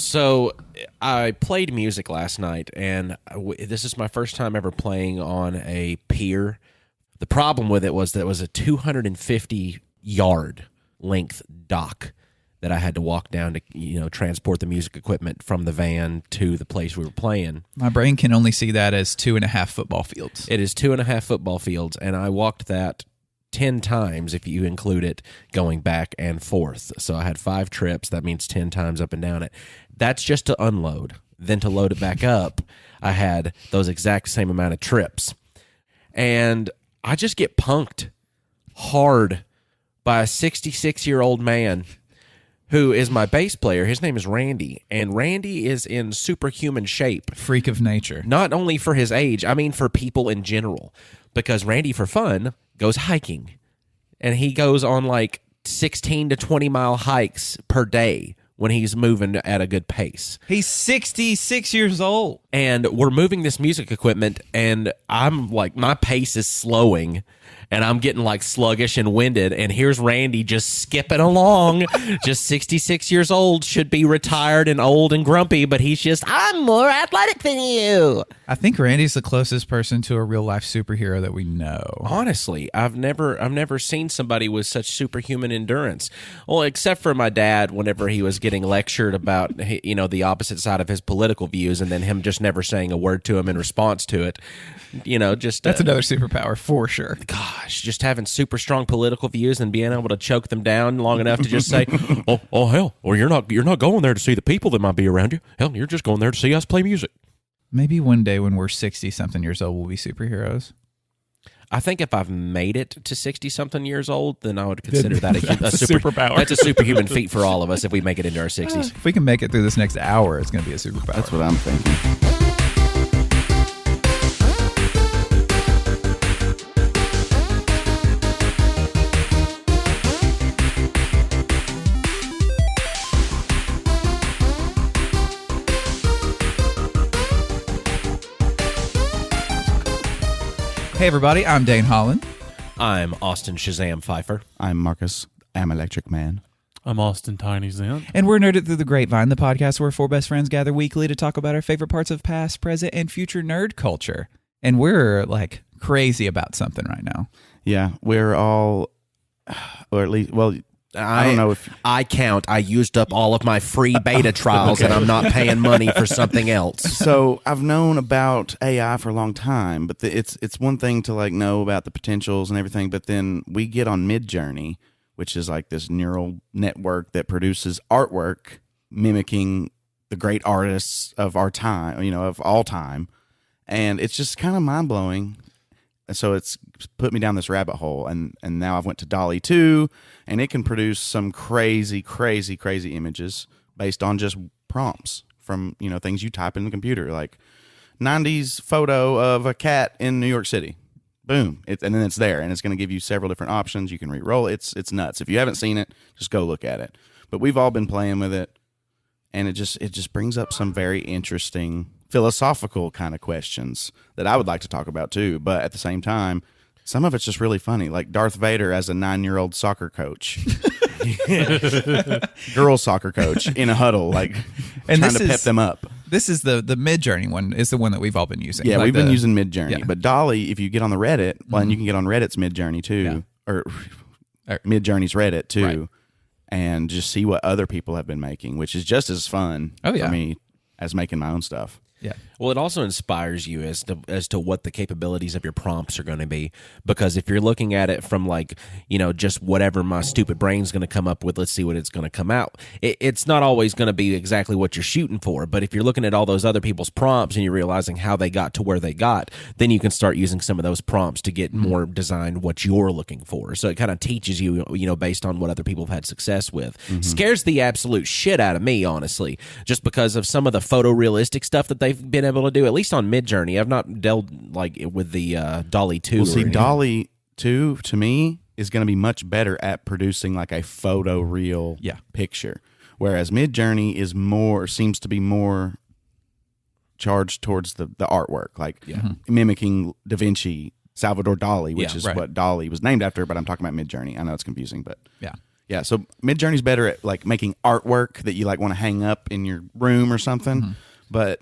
So I played music last night, and this is my first time ever playing on a pier. The problem with it was that it was a 250-yard length dock that I had to walk down to, transport the music equipment from the van to the place we were playing. My brain can only see that as 2.5 football fields. It is 2.5 football fields, and I walked that 10 times if you include it going back and forth. So I had 5 trips. That means 10 times up and down it. That's just to unload. Then to load it back up, I had those exact same amount of trips. And I just get punked hard by a 66-year-old man who is my bass player. His name is Randy, and Randy is in superhuman shape. Freak of nature. Not only for his age, I mean for people in general. Because Randy, for fun, goes hiking. And he goes on like 16 to 20-mile hikes per day when he's moving at a good pace. He's 66 years old. And we're moving this music equipment, and I'm like, my pace is slowing, and I'm getting like sluggish and winded, and here's Randy just skipping along, just 66 years old, should be retired and old and grumpy, but he's just, I'm more athletic than you. I think Randy's the closest person to a real-life superhero that we know. Honestly, I've never seen somebody with such superhuman endurance. Well, except for my dad, whenever he was getting lectured about, the opposite side of his political views, and then him just never saying a word to him in response to it. That's another superpower for sure. Gosh, just having super strong political views and being able to choke them down long enough to just say, oh hell, or you're not going there to see the people that might be around you. Hell, you're just going there to see us play music. Maybe one day when we're 60-something years old, we'll be superheroes. I think if I've made it to 60-something years old, then I would consider that a superpower. That's a superhuman feat for all of us if we make it into our 60s. If we can make it through this next hour, it's going to be a superpower. That's what I'm thinking. Hey, everybody, I'm Dane Holland. I'm Austin Shazam Pfeiffer. I'm Marcus, Am Electric Man. I'm Austin Tiny Zen. And we're Nerded Through the Grapevine, the podcast where 4 best friends gather weekly to talk about our favorite parts of past, present, and future nerd culture. And we're, like, crazy about something right now. Yeah, we're all, or at least, well, I don't know if... I used up all of my free beta trials, and I'm not paying money for something else. So I've known about AI for a long time, but it's one thing to like know about the potentials and everything, but then we get on MidJourney, which is like this neural network that produces artwork mimicking the great artists of our time, of all time, and it's just kind of mind-blowing. So it's put me down this rabbit hole, and now I've went to DALL-E 2, and it can produce some crazy, crazy, crazy images based on just prompts from, things you type in the computer, like 90s photo of a cat in New York City. Boom. And then it's there, and it's going to give you several different options. You can re-roll it. It's nuts. If you haven't seen it, just go look at it. But we've all been playing with it, and it just brings up some very interesting philosophical kind of questions that I would like to talk about too, but at the same time, some of it's just really funny, like Darth Vader as a 9-year-old soccer coach, girl soccer coach in a huddle, like trying to pep them up. This is the MidJourney one, is the one that we've all been using. Yeah, like we've been using MidJourney, yeah. But DALL-E, if you get on the Reddit, well, and you can get on Reddit's MidJourney too, or MidJourney's Reddit too, right, and just see what other people have been making, which is just as fun for me as making my own stuff. Yeah. Well, it also inspires you as to what the capabilities of your prompts are going to be. Because if you're looking at it from like, just whatever my stupid brain's going to come up with, let's see what it's going to come out. It's not always going to be exactly what you're shooting for. But if you're looking at all those other people's prompts and you're realizing how they got to where they got, then you can start using some of those prompts to get more designed what you're looking for. So it kind of teaches you, based on what other people have had success with. Mm-hmm. Scares the absolute shit out of me, honestly, just because of some of the photorealistic stuff that they've been able to do, at least on MidJourney. I've not dealt like with the DALL-E 2. Well, see, DALL-E 2 to me is going to be much better at producing like a photoreal picture, whereas MidJourney seems to be more charged towards the artwork, like mimicking Da Vinci, Salvador Dali, which is what DALL-E was named after. But I'm talking about MidJourney. I know it's confusing, but Yeah, so MidJourney's better at like making artwork that you like want to hang up in your room or something, but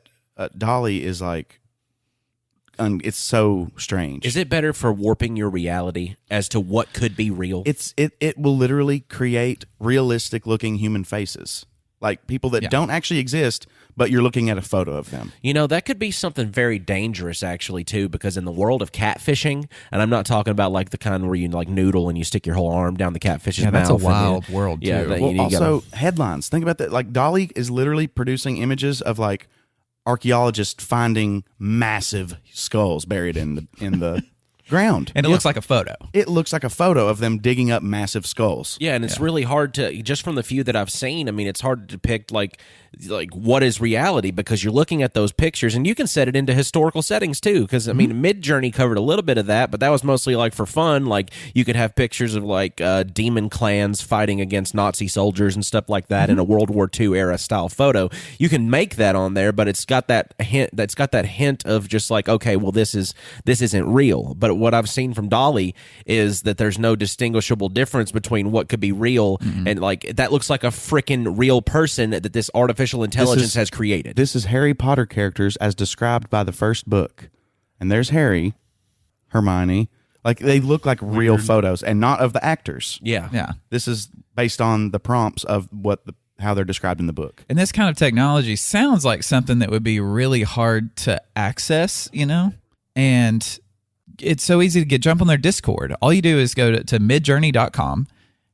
Dolly is like, it's so strange. Is it better for warping your reality as to what could be real? It will literally create realistic looking human faces, like people that don't actually exist, but you're looking at a photo of them. You know, that could be something very dangerous, actually, too, because in the world of catfishing, and I'm not talking about like the kind where you like noodle and you stick your whole arm down the catfish's mouth. That's a wild world, yeah, too. Well, also, headlines. Think about that. Like, Dolly is literally producing images of like archaeologists finding massive skulls buried in the ground. And it looks like a photo. It looks like a photo of them digging up massive skulls. Yeah, and it's really hard to, just from the few that I've seen, I mean, it's hard to depict like what is reality, because you're looking at those pictures and you can set it into historical settings too, because I mean MidJourney covered a little bit of that, but that was mostly like for fun. Like you could have pictures of like demon clans fighting against Nazi soldiers and stuff like that in a World War II era style photo. You can make that on there, but it's got that hint of just like, okay, well this isn't real. But what I've seen from Dolly is that there's no distinguishable difference between what could be real and like that looks like a freaking real person that this artificial intelligence has created. This is Harry Potter characters as described by the first book. And there's Harry, Hermione. Like they look like real photos and not of the actors. Yeah. This is based on the prompts of how they're described in the book. And this kind of technology sounds like something that would be really hard to access, you know? And it's so easy to jump on their Discord. All you do is go to midjourney.com,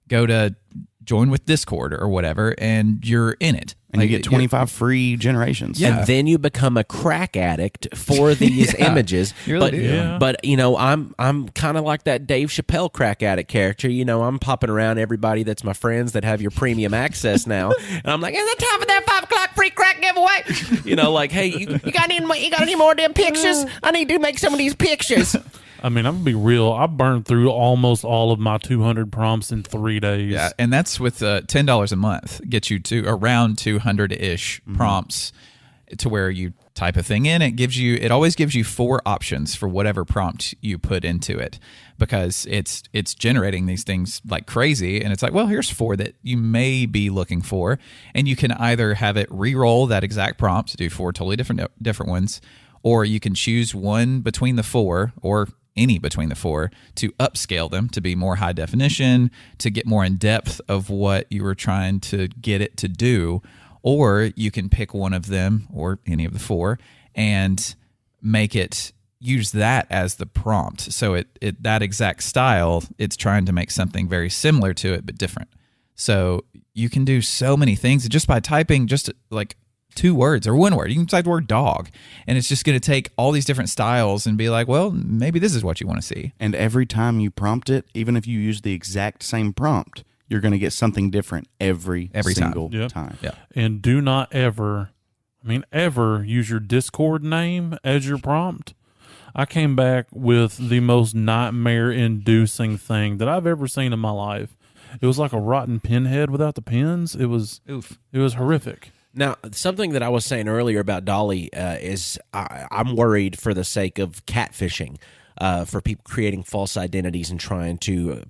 go to join with Discord or whatever, and you're in it. And you get 25 free generations. Yeah. And then you become a crack addict for these images. You really do. But you know, I'm kind of like that Dave Chappelle crack addict character. You know, I'm popping around everybody that's my friends that have your premium access now, and I'm like, is it time for that 5 o'clock free crack giveaway? You know, like, hey, you got any more of them pictures? I need to make some of these pictures. I mean, I'm going to be real. I burned through almost all of my 200 prompts in 3 days. Yeah, and that's with $10 a month. Gets you to around 200-ish prompts to where you type a thing in. It always gives you 4 options for whatever prompt you put into it, because it's generating these things like crazy. And it's like, well, here's 4 that you may be looking for. And you can either have it re-roll that exact prompt to do 4 totally different ones, or you can choose one between the 4 or any between the 4 to upscale them to be more high definition, to get more in depth of what you were trying to get it to do. Or you can pick one of them or any of the 4 and make it use that as the prompt. So it that exact style, it's trying to make something very similar to it but different. So you can do so many things just by typing just like 2 words or 1 word. You can type the word dog, and it's just going to take all these different styles and be like, well, maybe this is what you want to see. And every time you prompt it, even if you use the exact same prompt, you're going to get something different every single time. Yeah. And do not ever use your Discord name as your prompt. I came back with the most nightmare-inducing thing that I've ever seen in my life. It was like a rotten pinhead without the pins. It was horrific. Now, something that I was saying earlier about Dolly is I'm worried for the sake of catfishing, for people creating false identities and trying to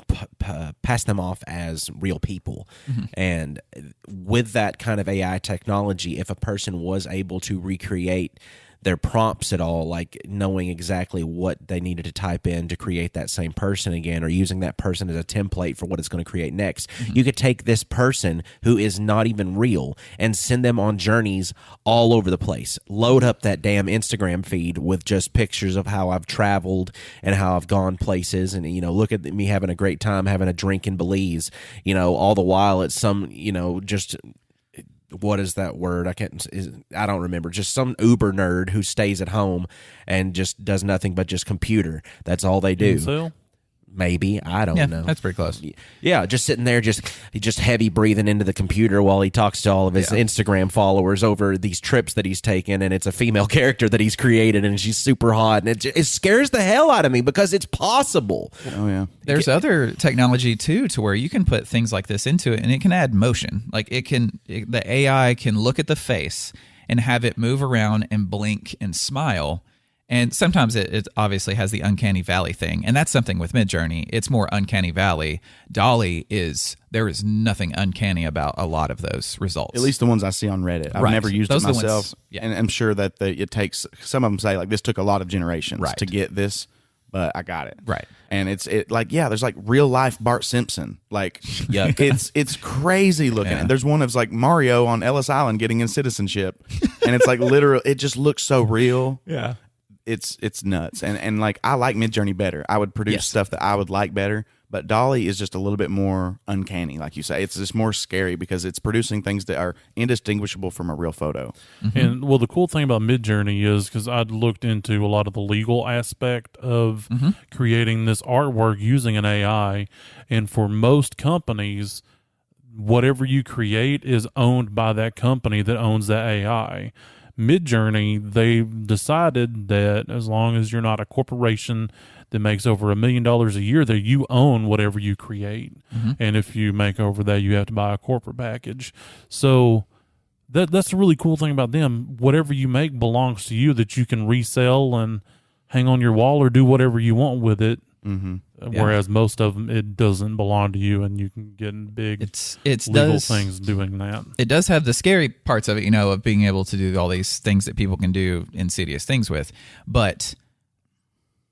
pass them off as real people. And with that kind of AI technology, if a person was able to recreate their prompts at all, like knowing exactly what they needed to type in to create that same person again, or using that person as a template for what it's going to create next. You could take this person who is not even real and send them on journeys all over the place. Load up that damn Instagram feed with just pictures of how I've traveled and how I've gone places, and you know, look at me having a great time having a drink in Belize, you know, all the while it's some, you know, just what is that word? I don't remember. Just some Uber nerd who stays at home and just does nothing but just computer. That's all they do. Incel? Maybe. I don't know. That's pretty close. Yeah, just sitting there, just heavy breathing into the computer while he talks to all of his Instagram followers over these trips that he's taken, and it's a female character that he's created, and she's super hot, and it scares the hell out of me because it's possible. Oh yeah. There's other technology too, to where you can put things like this into it, and it can add motion. Like the AI can look at the face and have it move around and blink and smile, And sometimes it obviously has the uncanny valley thing. And that's something with MidJourney. It's more uncanny valley. Dolly there is nothing uncanny about a lot of those results. At least the ones I see on Reddit. I've Right. never used Those it are the ones- myself. yeah. And I'm sure that it takes, some of them say like this took a lot of generations Right. to get this, but I got it. Right. And it's there's like real life Bart Simpson. Like Yuck. it's crazy looking. Yeah. And there's one that's like Mario on Ellis Island getting in citizenship. And it's like literal, it just looks so real. Yeah. It's nuts. And like I like MidJourney better. I would produce Yes. stuff that I would like better, but Dolly is just a little bit more uncanny, like you say. It's just more scary because it's producing things that are indistinguishable from a real photo. And well, the cool thing about MidJourney is because I'd looked into a lot of the legal aspect of creating this artwork using an AI, and for most companies, whatever you create is owned by that company that owns that AI. MidJourney, they decided that as long as you're not a corporation that makes over $1 million a year, that you own whatever you create. And if you make over that, you have to buy a corporate package. So that's the really cool thing about them. Whatever you make belongs to you, that you can resell and hang on your wall or do whatever you want with it. Whereas most of them, it doesn't belong to you, and you can get in big It's legal things doing that. It does have the scary parts of it, of being able to do all these things that people can do insidious things with. But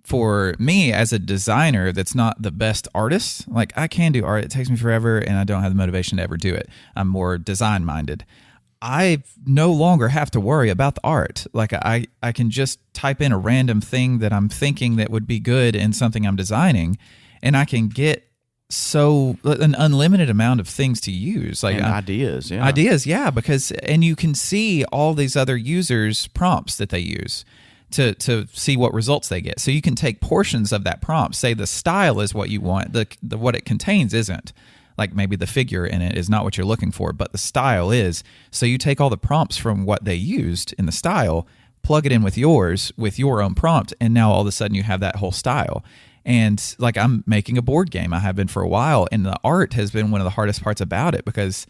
for me as a designer that's not the best artist, like I can do art, it takes me forever and I don't have the motivation to ever do it. I'm more design minded. I no longer have to worry about the art. Like I can just type in a random thing that I'm thinking that would be good in something I'm designing, and I can get an unlimited amount of things to use. Like And ideas, yeah. Ideas, yeah, and you can see all these other users' prompts that they use to see what results they get. So you can take portions of that prompt, say the style is what you want, the what it contains isn't. Like maybe the figure in it is not what you're looking for, but the style is. So you take all the prompts from what they used in the style, plug it in with yours, with your own prompt, and now all of a sudden you have that whole style. And like I'm making a board game. I have been for a while, and the art has been one of the hardest parts about it because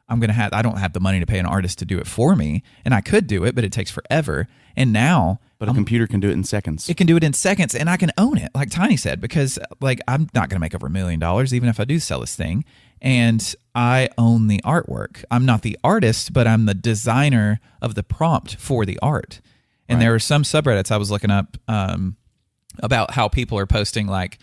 I don't have the money to pay an artist to do it for me, and I could do it, but it takes forever. And now But a computer can do it in seconds. it can do it in seconds, and I can own it, like Tiny said, because like I'm not going to make over $1 million, even if I do sell this thing. And I own the artwork. I'm not the artist, but I'm the designer of the prompt for the art. And there are some subreddits I was looking up about how people are posting like,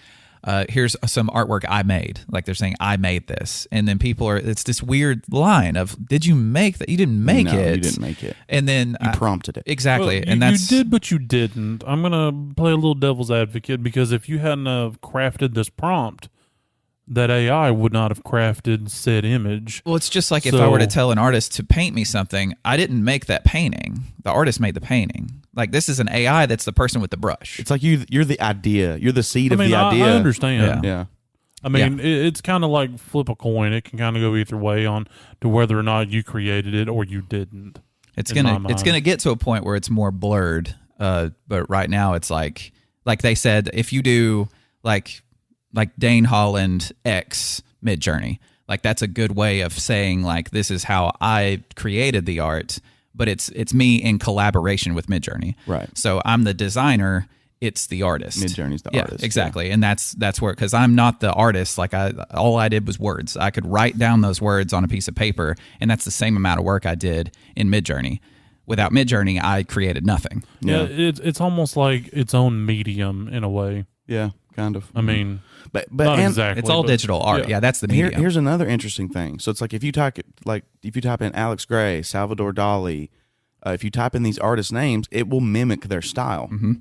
here's some artwork I made. Like they're saying, I made this. And then it's this weird line of, did you make that? You didn't make No, it. you didn't make it. And then You prompted it. Exactly. Well, and that's you did, but you didn't. I'm gonna play a little devil's advocate, because if you hadn't have crafted this prompt, that AI would not have crafted said image. Well, it's just like if I were to tell an artist to paint me something, I didn't make that painting. The artist made the painting. Like this is an AI that's the person with the brush. It's like you're the idea. You're the seed of the I idea. I understand. Yeah. I mean, it's kind of like flip a coin. It can kind of go either way on to whether or not you created it or you didn't. It's in my gonna mind. get to a point where it's more blurred. But right now it's like they said, if you do like Dane Holland X MidJourney, like that's a good way of saying like this is how I created the art, but it's me in collaboration with MidJourney. Right. So I'm the designer. It's the artist. MidJourney's the artist. Exactly. And that's where, because I'm not the artist. Like all I did was words. I could write down those words on a piece of paper, and that's the same amount of work I did in MidJourney. Without MidJourney, I created nothing. Yeah, it's almost like its own medium in a way. Yeah, kind of. I mean, But not and exactly. It's all but- digital art. Yeah, that's the medium. here's another interesting thing. So it's like if you type in Alex Gray, Salvador Dali, if you type in these artists' names, it will mimic their style. Mm-hmm.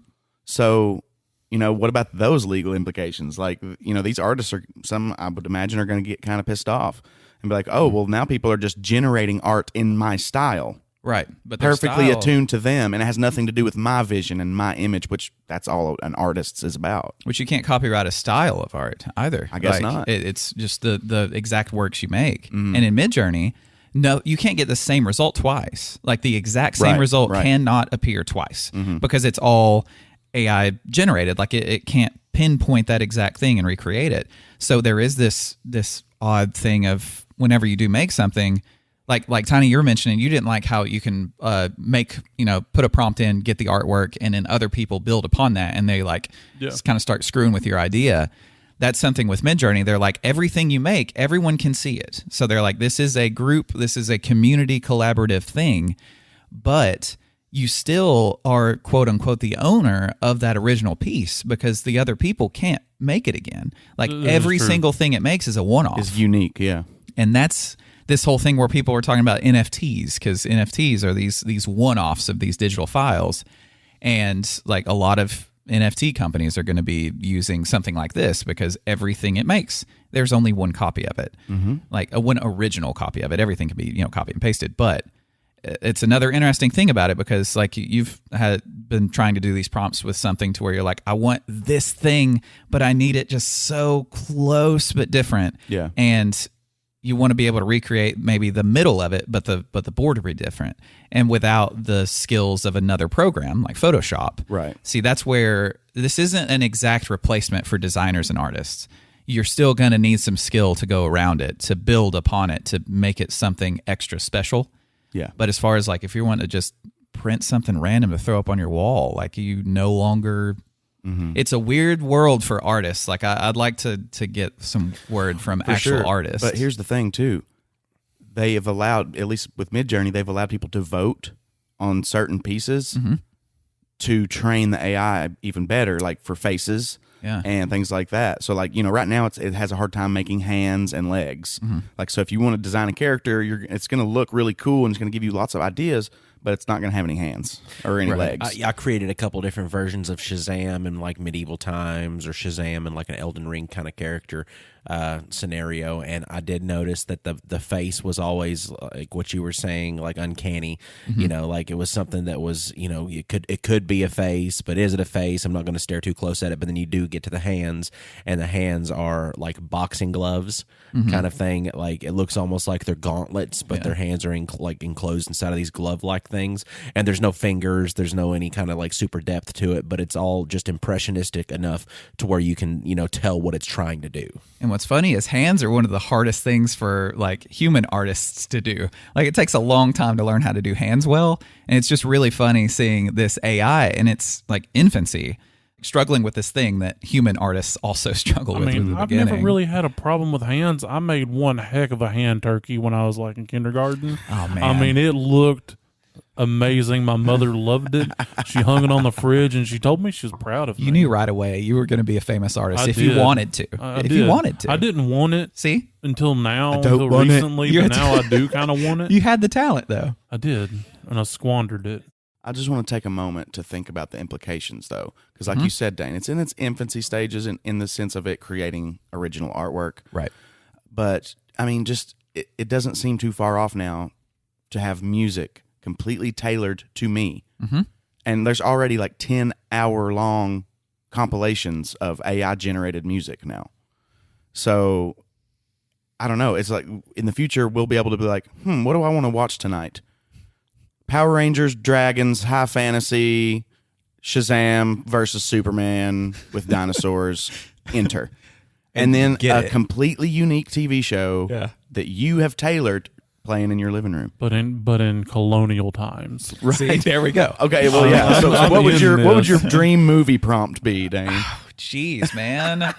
So, what about those legal implications? Like, these artists some I would imagine are going to get kind of pissed off and be like, oh, well, now people are just generating art in my style. Right. But their Perfectly style- attuned to them, and it has nothing to do with my vision and my image, which that's all an artist is about. Which you can't copyright a style of art either. I guess not. It's just the exact works you make. And in MidJourney, no, you can't get the same result twice. Like the exact same Right, result right. cannot appear twice because it's all AI generated. Like it can't pinpoint that exact thing and recreate it. So there is this odd thing of whenever you do make something, like Tiny, you were mentioning, you didn't like how you can put a prompt in, get the artwork, and then other people build upon that, and they just kind of start screwing with your idea. That's something with MidJourney. They're like, everything you make, everyone can see it. So they're like, this is a group, this is a community collaborative thing, but you still are, quote unquote, the owner of that original piece because the other people can't make it again. Like every single thing it makes is a one-off. Is unique, yeah. And that's this whole thing where people are talking about NFTs, because NFTs are these one-offs of these digital files. And like a lot of NFT companies are going to be using something like this because everything it makes, there's only one copy of it, like one original copy of it. Everything can be, copied and pasted. But it's another interesting thing about it because like you've been trying to do these prompts with something to where you're like, I want this thing, but I need it just so close but different. Yeah. And you want to be able to recreate maybe the middle of it, but the border be different, and without the skills of another program like Photoshop. Right. See, that's where this isn't an exact replacement for designers and artists. You're still going to need some skill to go around it, to build upon it, to make it something extra special. Yeah. But as far as like if you want to just print something random to throw up on your wall, like you no longer. It's a weird world for artists. Like I'd like to get some word from actual artists. But here's the thing too. They have allowed, at least with MidJourney, they've allowed people to vote on certain pieces to train the AI even better, like for faces and things like that. So like, right now it has a hard time making hands and legs. Like, so if you want to design a character, it's going to look really cool and it's going to give you lots of ideas, but it's not going to have any hands or any legs. I created a couple different versions of Shazam in like medieval times, or Shazam in like an Elden Ring kind of character scenario, and I did notice that the face was always like what you were saying, like uncanny. Like it was something that was, it could be a face, but is it a face? I'm not going to stare too close at it. But then you do get to the hands, and the hands are like boxing gloves kind of thing. Like it looks almost like they're gauntlets, but their hands are enclosed inside of these glove-like things, and there's no fingers, there's no any kind of like super depth to it, but it's all just impressionistic enough to where you can tell what it's trying to do. And what's funny is hands are one of the hardest things for like human artists to do. Like it takes a long time to learn how to do hands well, and it's just really funny seeing this AI in its like infancy struggling with this thing that human artists also struggle with. I've never really had a problem with hands. I made one heck of a hand turkey when I was like in kindergarten. Oh man. It looked amazing. My mother loved it. She hung it on the fridge, and she told me she was proud of me. You knew right away you were going to be a famous artist if you wanted to. I didn't want it. See? Until now, until recently, but now I do kind of want it. You had the talent, though. I did, and I squandered it. I just want to take a moment to think about the implications, though, because like you said, Dane, it's in its infancy stages in the sense of it creating original artwork. Right. But, it doesn't seem too far off now to have music completely tailored to me. And there's already like 10-hour-long compilations of AI-generated music now. So, I don't know. It's like in the future, we'll be able to be like, what do I want to watch tonight? Power Rangers, Dragons, High Fantasy, Shazam versus Superman with dinosaurs, enter. And then a completely unique TV show that you have tailored playing in your living room. But in colonial times. Right. See, there we go. Okay, well, yeah. So what would your dream movie prompt be, Dane? Jeez, man.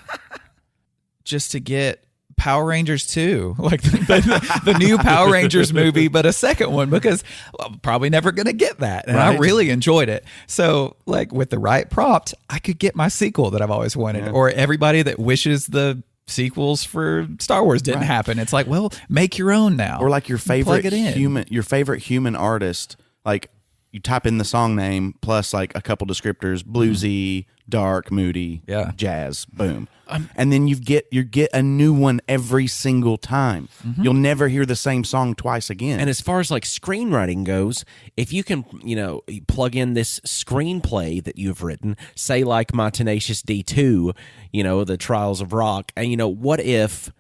Just to get Power Rangers 2, like the new Power Rangers movie, but a second one, because I'm probably never going to get that. And I really enjoyed it. So like with the right prompt, I could get my sequel that I've always wanted, or everybody that wishes the sequels for Star Wars didn't happen. It's like, well, make your own now. Or like your favorite human artist, like you type in the song name plus like a couple descriptors, bluesy, dark, moody, jazz, boom. And then you get a new one every single time. You'll never hear the same song twice again. And as far as like screenwriting goes, if you can, plug in this screenplay that you've written, say like my Tenacious D2, the Trials of Rock, and what if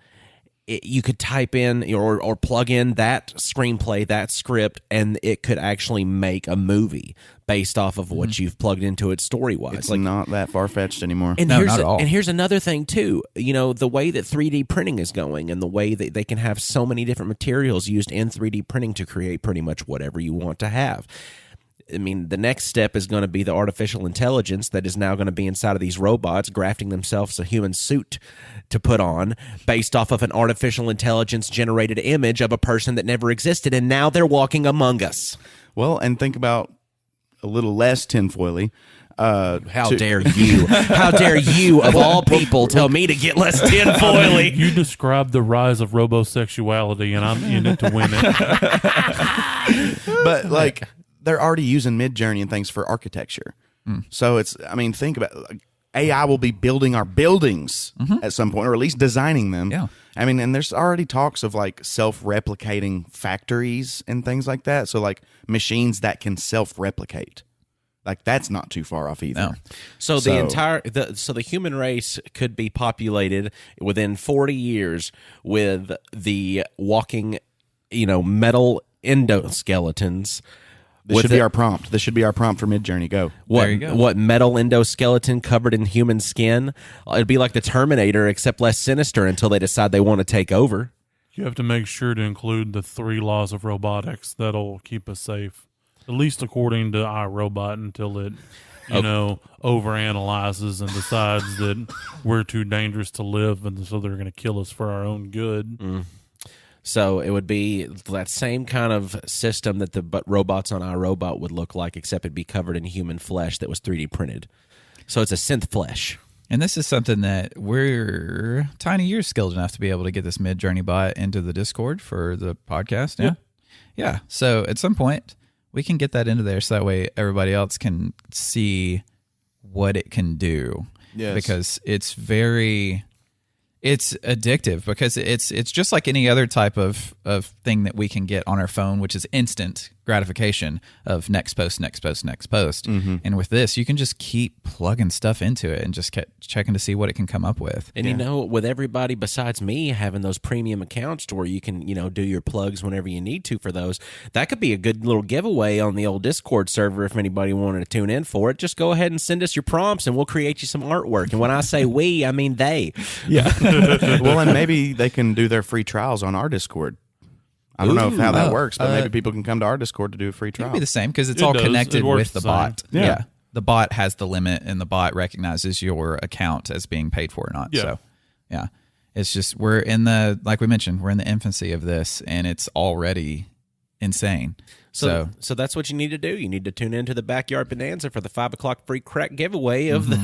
you could type in or plug in that screenplay, that script, and it could actually make a movie based off of what you've plugged into it story-wise. It's not that far-fetched anymore. And No, not at all. And here's another thing, too. The way that 3D printing is going and the way that they can have so many different materials used in 3D printing to create pretty much whatever you want to have. I mean, the next step is going to be the artificial intelligence that is now going to be inside of these robots, grafting themselves a human suit to put on based off of an artificial intelligence generated image of a person that never existed, and now they're walking among us. Well, and think about a little less tinfoily. How dare you? How dare you, of all people, tell me to get less tinfoily? You described the rise of robosexuality, and I'm in it to win it. But like, they're already using MidJourney and things for architecture. So think about it. AI will be building our buildings at some point, or at least designing them. Yeah. And there's already talks of like self-replicating factories and things like that. So like machines that can self-replicate. Like that's not too far off either. No. So the human race could be populated within 40 years with the walking, metal endoskeletons. This should be our prompt. This should be our prompt for MidJourney. Go. There you go. What metal endoskeleton covered in human skin? It'd be like the Terminator, except less sinister until they decide they want to take over. You have to make sure to include the 3 laws of robotics that'll keep us safe, at least according to iRobot, until it, overanalyzes and decides that we're too dangerous to live, and so they're going to kill us for our own good. So it would be that same kind of system that the robots on iRobot would look like, except it'd be covered in human flesh that was 3D printed. So it's a synth flesh. And this is something that we're tiny years skilled enough to be able to get this MidJourney bot into the Discord for the podcast. Yeah. Yeah. So at some point we can get that into there so that way everybody else can see what it can do. Yes. Because it's addictive, because it's just like any other type of thing that we can get on our phone, which is instant gratification of next post. And with this, you can just keep plugging stuff into it and just keep checking to see what it can come up with. And with everybody besides me having those premium accounts to where you can, do your plugs whenever you need to for those, that could be a good little giveaway on the old Discord server if anybody wanted to tune in for it. Just go ahead and send us your prompts and we'll create you some artwork. And when I say we, I mean they. Yeah. Well, and maybe they can do their free trials on our Discord. I don't know how that works, but maybe people can come to our Discord to do a free trial. It'll be the same because it's all connected with the bot. Yeah. The bot has the limit, and the bot recognizes your account as being paid for or not. Yeah. So, yeah. It's just, like we mentioned, we're in the infancy of this, and it's already insane. So that's what you need to do. You need to tune into the Backyard Bonanza for the 5 o'clock free crack giveaway of the.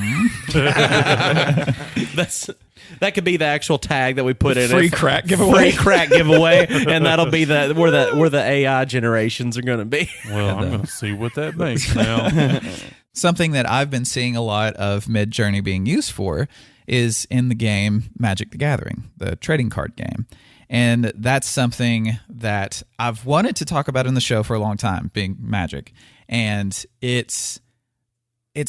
That could be the actual tag that we put in free it. Crack giveaway. Free crack giveaway, and that'll be where the AI generations are going to be. Well, I'm going to see what that makes now. Something that I've been seeing a lot of MidJourney being used for is in the game Magic the Gathering, the trading card game. And that's something that I've wanted to talk about in the show for a long time, being Magic. And it's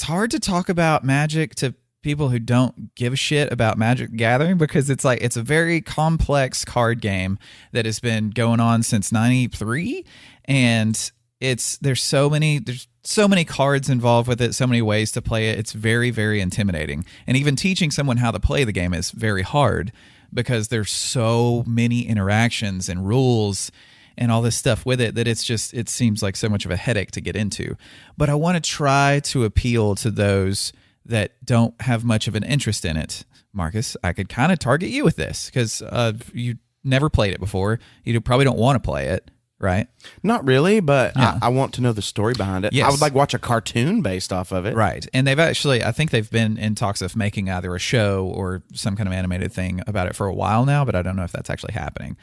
hard to talk about Magic to people who don't give a shit about Magic the Gathering, because it's a very complex card game that has been going on since '93, and there's so many cards involved with it, so many ways to play it. It's very, very intimidating. And even teaching someone how to play the game is very hard, because there's so many interactions and rules and all this stuff with it that it seems like so much of a headache to get into. But I want to try to appeal to those that don't have much of an interest in it. Marcus, I could kind of target you with this because you never played it before. You probably don't want to play it, right? Not really, but I want to know the story behind it. Yes. I would watch a cartoon based off of it. Right. And I think they've been in talks of making either a show or some kind of animated thing about it for a while now, but I don't know if that's actually happening.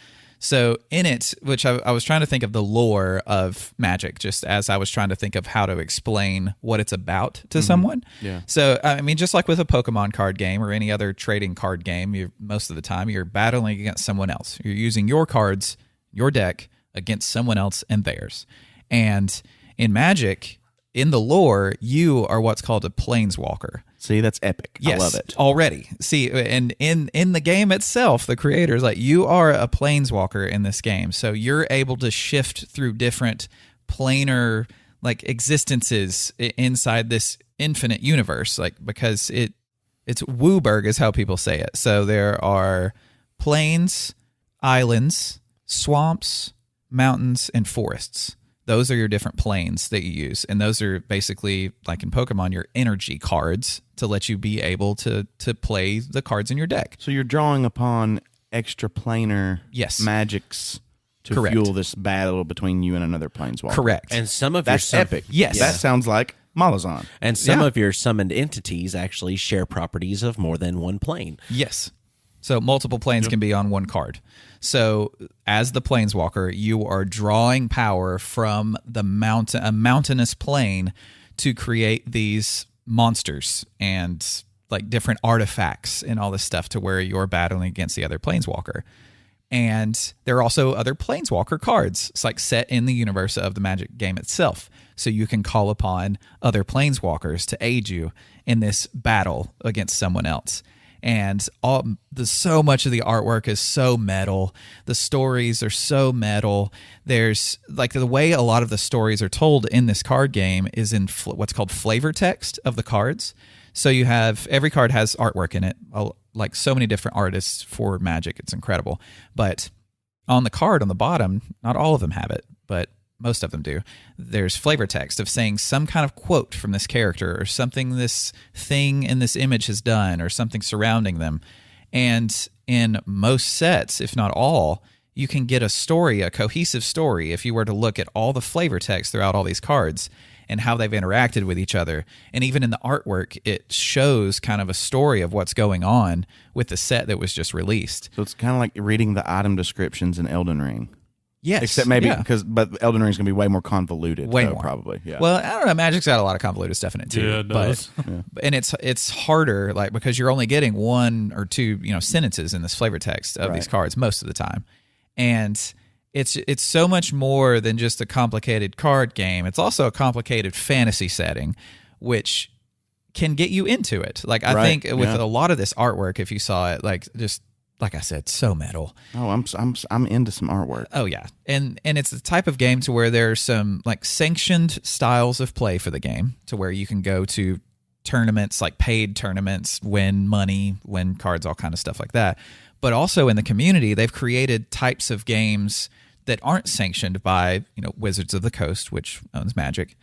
So in it, which I was trying to think of the lore of Magic, just as I was trying to think of how to explain what it's about to someone. Yeah. So, I mean, just like with a Pokemon card game or any other trading card game, most of the time you're battling against someone else. You're using your cards, your deck, against someone else and theirs. And in Magic, in the lore, you are what's called a planeswalker. See, that's epic. Yes, I love it. already. See, and in the game itself, the creators, like, you are a planeswalker in this game. So you're able to shift through different planar, like, existences inside this infinite universe, like, because it's Wooburg is how people say it. So there are plains, islands, swamps, mountains, and forests. Those are your different planes that you use. And those are basically, like in Pokemon, your energy cards to let you be able to play the cards in your deck. So you're drawing upon extra planar magics to Correct. fuel this battle between you and another planeswalker. Correct. And some of That's epic. Yes. That sounds like Malazan. And some of your summoned entities actually share properties of more than one plane. Yes. So multiple planes can be on one card. So as the planeswalker, you are drawing power from a mountainous plane to create these monsters and like different artifacts and all this stuff to where you're battling against the other planeswalker. And there are also other planeswalker cards. It's like set in the universe of the Magic game itself. So you can call upon other planeswalkers to aid you in this battle against someone else. And so much of the artwork is so metal. The stories are so metal. There's like the way a lot of the stories are told in this card game is in what's called flavor text of the cards. So you have every card has artwork in it, like so many different artists for Magic. It's incredible. But on the card on the bottom, not all of them have it, but most of them do. There's flavor text of saying some kind of quote from this character or something this thing in this image has done or something surrounding them. And in most sets, if not all, you can get a story, a cohesive story, if you were to look at all the flavor text throughout all these cards and how they've interacted with each other. And even in the artwork, it shows kind of a story of what's going on with the set that was just released. So it's kind of like reading the item descriptions in Elden Ring. Yes. Except maybe yeah. but Elden Ring's going to be way more convoluted. Way though, more. Probably. Yeah. Well, I don't know. Magic's got a lot of convoluted stuff in it too. Yeah, it does. And it's harder, like, because you're only getting one or two, sentences in this flavor text of these cards most of the time. And it's so much more than just a complicated card game. It's also a complicated fantasy setting, which can get you into it. Like, I think with a lot of this artwork, if you saw it, like, just like I said, so metal. Oh, I'm into some artwork. Oh yeah, and it's the type of game to where there's some like sanctioned styles of play for the game, to where you can go to tournaments, like paid tournaments, win money, win cards, all kind of stuff like that. But also in the community, they've created types of games that aren't sanctioned by Wizards of the Coast, which owns Magic,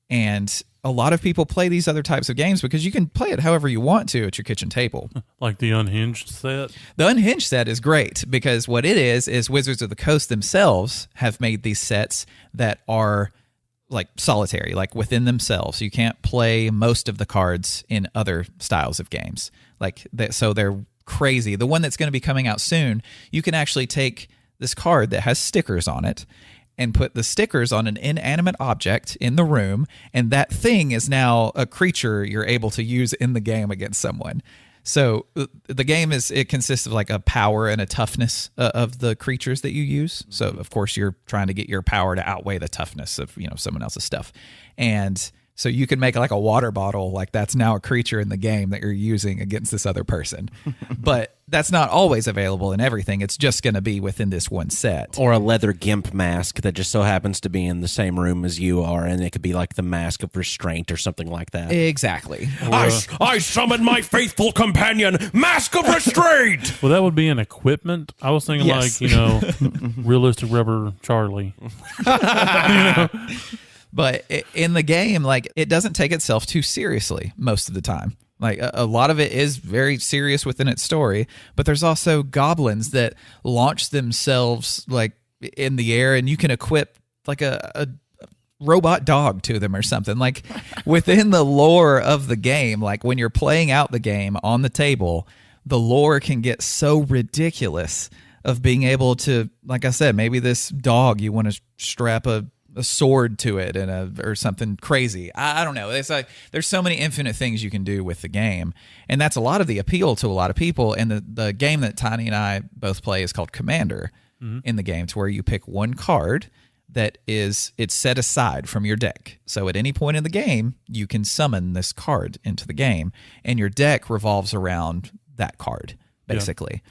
and a lot of people play these other types of games because you can play it however you want to at your kitchen table. Like the Unhinged set? The Unhinged set is great because what it is Wizards of the Coast themselves have made these sets that are like solitary, like within themselves. You can't play most of the cards in other styles of games. Like that, so they're crazy. The one that's going to be coming out soon, you can actually take this card that has stickers on it and put the stickers on an inanimate object in the room, and that thing is now a creature you're able to use in the game against someone. So the game it consists of like a power and a toughness of the creatures that you use. So of course you're trying to get your power to outweigh the toughness of someone else's stuff, and so you can make like a water bottle, like that's now a creature in the game that you're using against this other person. But that's not always available in everything. It's just going to be within this one set. Or a leather gimp mask that just so happens to be in the same room as you are, and it could be like the mask of restraint or something like that. Exactly. I summon my faithful companion, Mask of Restraint! Well, that would be an equipment. I was thinking Yes. realistic rubber Charlie. But in the game, like, it doesn't take itself too seriously most of the time. Like, a lot of it is very serious within its story, but there's also goblins that launch themselves like in the air, and you can equip like a robot dog to them or something. Like, within the lore of the game, like when you're playing out the game on the table, the lore can get so ridiculous of being able to, like I said, maybe this dog, you want to strap a sword to it or something crazy. I don't know. It's like there's so many infinite things you can do with the game, and that's a lot of the appeal to a lot of people. And the game that Tiny and I both play is called Commander in the game, to where you pick one card it's set aside from your deck. So at any point in the game, you can summon this card into the game, and your deck revolves around that card, basically.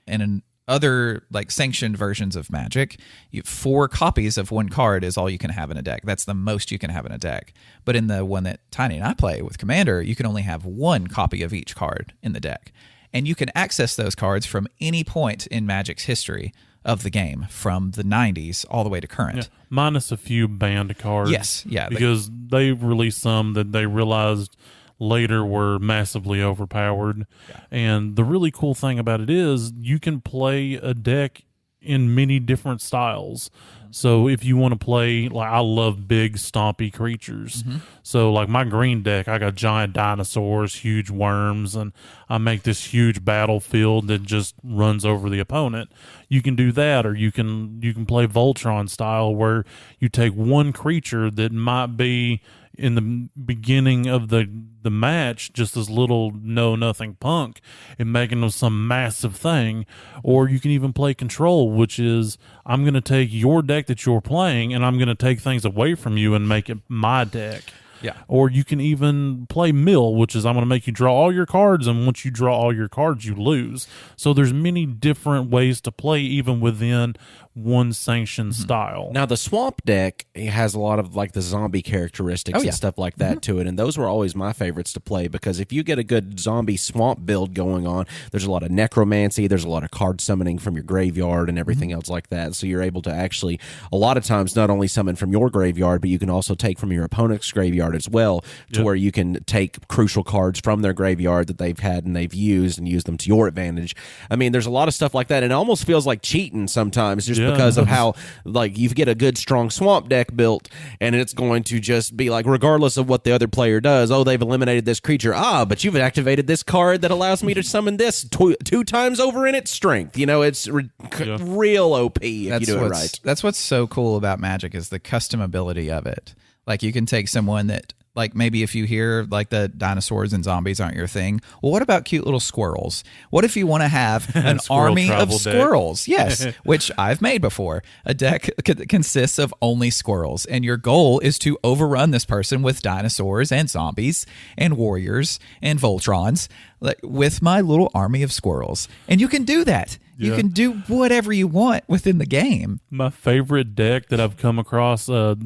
And in other like sanctioned versions of Magic, 4 copies of one card is all you can have in a deck. That's the most you can have in a deck. But in the one that Tiny and I play with Commander, you can only have 1 copy of each card in the deck. And you can access those cards from any point in Magic's history of the game, from the 90s all the way to current. Yeah, minus a few banned cards. Yes, yeah. Because they released some that they realized later were massively overpowered. Yeah. And the really cool thing about it is you can play a deck in many different styles. So if you want to play, like, I love big stompy creatures. So like my green deck, I got giant dinosaurs, huge worms, and I make this huge battlefield that just runs over the opponent. You can do that, or you can play Voltron style, where you take one creature that might be in the beginning of the match just this little nothing punk and making them some massive thing. Or you can even play control, which is I'm going to take your deck that you're playing and I'm going to take things away from you and make it my deck. Yeah. Or you can even play mill, which is I'm going to make you draw all your cards, and once you draw all your cards, you lose. So there's many different ways to play even within one sanctioned style. Now, the swamp deck has a lot of like the zombie characteristics and stuff like that to it, and those were always my favorites to play, because if you get a good zombie swamp build going on, there's a lot of necromancy, there's a lot of card summoning from your graveyard and everything else like that, so you're able to actually, a lot of times, not only summon from your graveyard, but you can also take from your opponent's graveyard as well, to where you can take crucial cards from their graveyard that they've had and they've used and use them to your advantage. I mean, there's a lot of stuff like that, and it almost feels like cheating sometimes, just because of how, like, you get a good strong swamp deck built, and it's going to just be like, regardless of what the other player does, oh, they've eliminated this creature, but you've activated this card that allows me to summon this two times over in its strength. You know, it's real OP if you do it right. That's what's so cool about Magic, is the customability of it. Like, you can take someone that, like, maybe if you hear like the dinosaurs and zombies aren't your thing, well, what about cute little squirrels? What if you want to have an army of squirrels? Yes, which I've made before. A deck consists of only squirrels, and your goal is to overrun this person with dinosaurs and zombies and warriors and Voltrons, like, with my little army of squirrels. And you can do that. You can do whatever you want within the game. My favorite deck that I've come across, a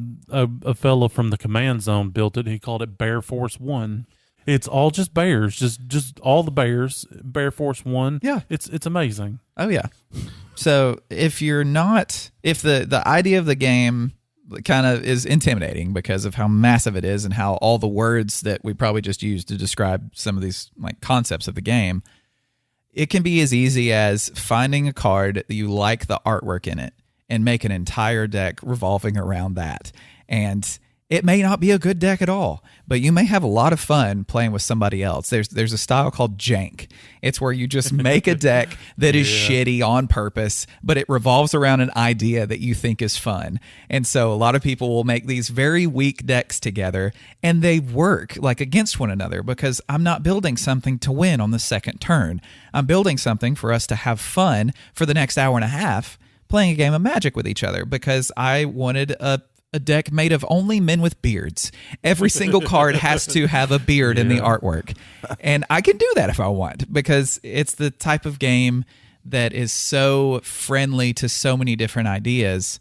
fellow from the Command Zone built it. He called it Bear Force 1. It's all just bears, just all the bears. Bear Force 1. Yeah. It's amazing. Oh, yeah. So if the idea of the game kind of is intimidating because of how massive it is and how all the words that we probably just used to describe some of these like concepts of the game, it can be as easy as finding a card that you like the artwork in it and make an entire deck revolving around that. And it may not be a good deck at all, but you may have a lot of fun playing with somebody else. There's a style called jank. It's where you just make a deck that is shitty on purpose, but it revolves around an idea that you think is fun. And so a lot of people will make these very weak decks together, and they work like against one another, because I'm not building something to win on the second turn. I'm building something for us to have fun for the next hour and a half playing a game of Magic with each other, because I wanted a deck made of only men with beards. Every single card has to have a beard in the artwork. And I can do that if I want, because it's the type of game that is so friendly to so many different ideas,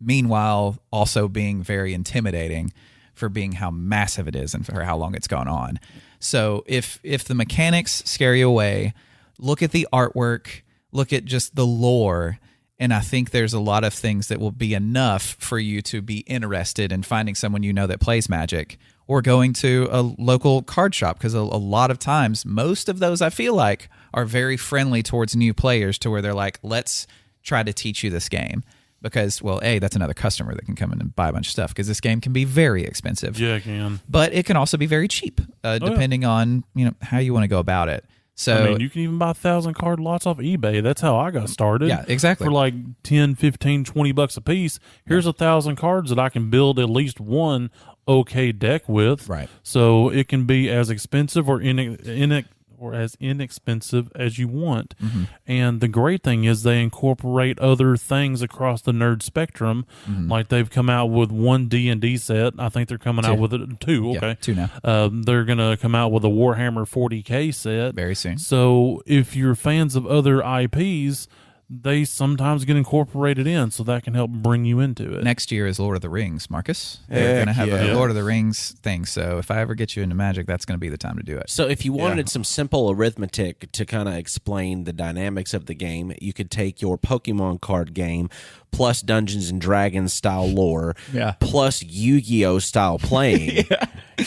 meanwhile also being very intimidating for being how massive it is and for how long it's gone on. So if the mechanics scare you away, look at the artwork, look at just the lore, and I think there's a lot of things that will be enough for you to be interested in finding someone you know that plays Magic, or going to a local card shop, because a lot of times, most of those I feel like are very friendly towards new players, to where they're like, let's try to teach you this game. Because, well, A, that's another customer that can come in and buy a bunch of stuff, because this game can be very expensive. Yeah, it can. But it can also be very cheap, depending on how you want to go about it. So, I mean, you can even buy 1,000 card lots off eBay. That's how I got started. Yeah, exactly. For like 10, 15, 20 bucks a piece. Here's 1,000 cards that I can build at least one okay deck with. Right. So it can be as expensive or or as inexpensive as you want. And the great thing is they incorporate other things across the nerd spectrum. Like they've come out with one D&D set. I think they're coming out with two. Okay, Yeah, 2 now. they're gonna come out with a Warhammer 40K set Very soon. So if you're fans of other IPs, they sometimes get incorporated in, so that can help bring you into it. Next year is Lord of the Rings, Marcus. They're going to have a Lord of the Rings thing. So if I ever get you into Magic, that's going to be the time to do it. So if you wanted some simple arithmetic to kind of explain the dynamics of the game, you could take your Pokemon card game plus Dungeons and Dragons style lore plus Yu-Gi-Oh style playing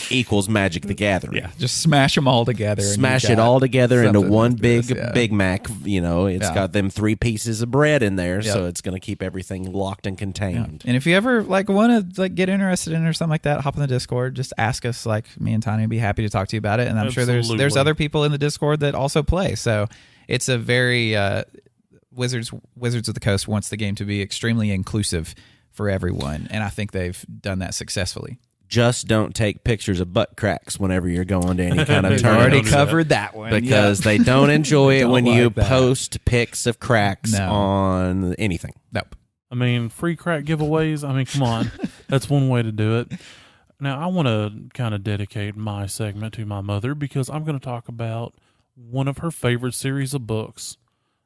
equals Magic the Gathering. Yeah, just smash them all together. Smash it all together into one that's Big Mac. You know, it's got them 3 pieces of bread in there, so it's going to keep everything locked and contained. And if you ever want to get interested in it or something like that, hop in the Discord. Just ask us. Like me and Tanya would be happy to talk to you about it. And I'm sure there's other people in the Discord that also play. So it's a very Wizards of the Coast wants the game to be extremely inclusive for everyone, and I think they've done that successfully. Just don't take pictures of butt cracks whenever you're going to any kind of We've tournament. already covered that one Because they don't enjoy it Don't when like you that. post pics of cracks No. on anything. Nope. I mean, free crack giveaways. I mean, come on. That's one way to do it. Now, I want to kind of dedicate my segment to my mother because I'm going to talk about one of her favorite series of books.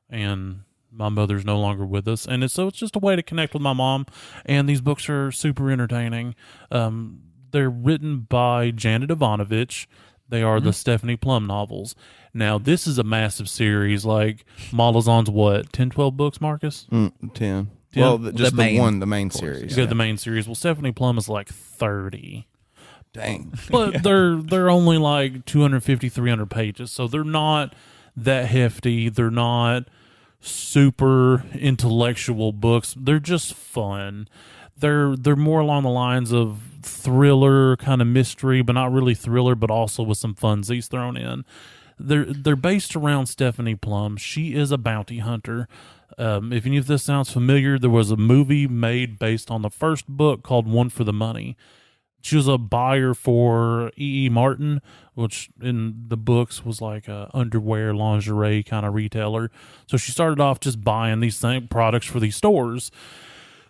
And my mother's no longer with us. And it's just a way to connect with my mom. And these books are super entertaining. They're written by Janet Evanovich. They are the Stephanie Plum novels. Now, this is a massive series. Like, Malazan's what, 10, 12 books, Marcus? 10. Well, just the main You series. got the main series. Well, Stephanie Plum is like 30. Dang. But they're only like 250, 300 pages. So they're not that hefty. They're not super intellectual books. They're just fun. They're more along the lines of thriller, kind of mystery, but not really thriller, but also with some funsies thrown in. They're based around Stephanie Plum. She is a bounty hunter. If any of this sounds familiar, there was a movie made based on the first book called One for the Money. She was a buyer for E.E. Martin, which in the books was like a underwear, lingerie kind of retailer. So she started off just buying these same products for these stores.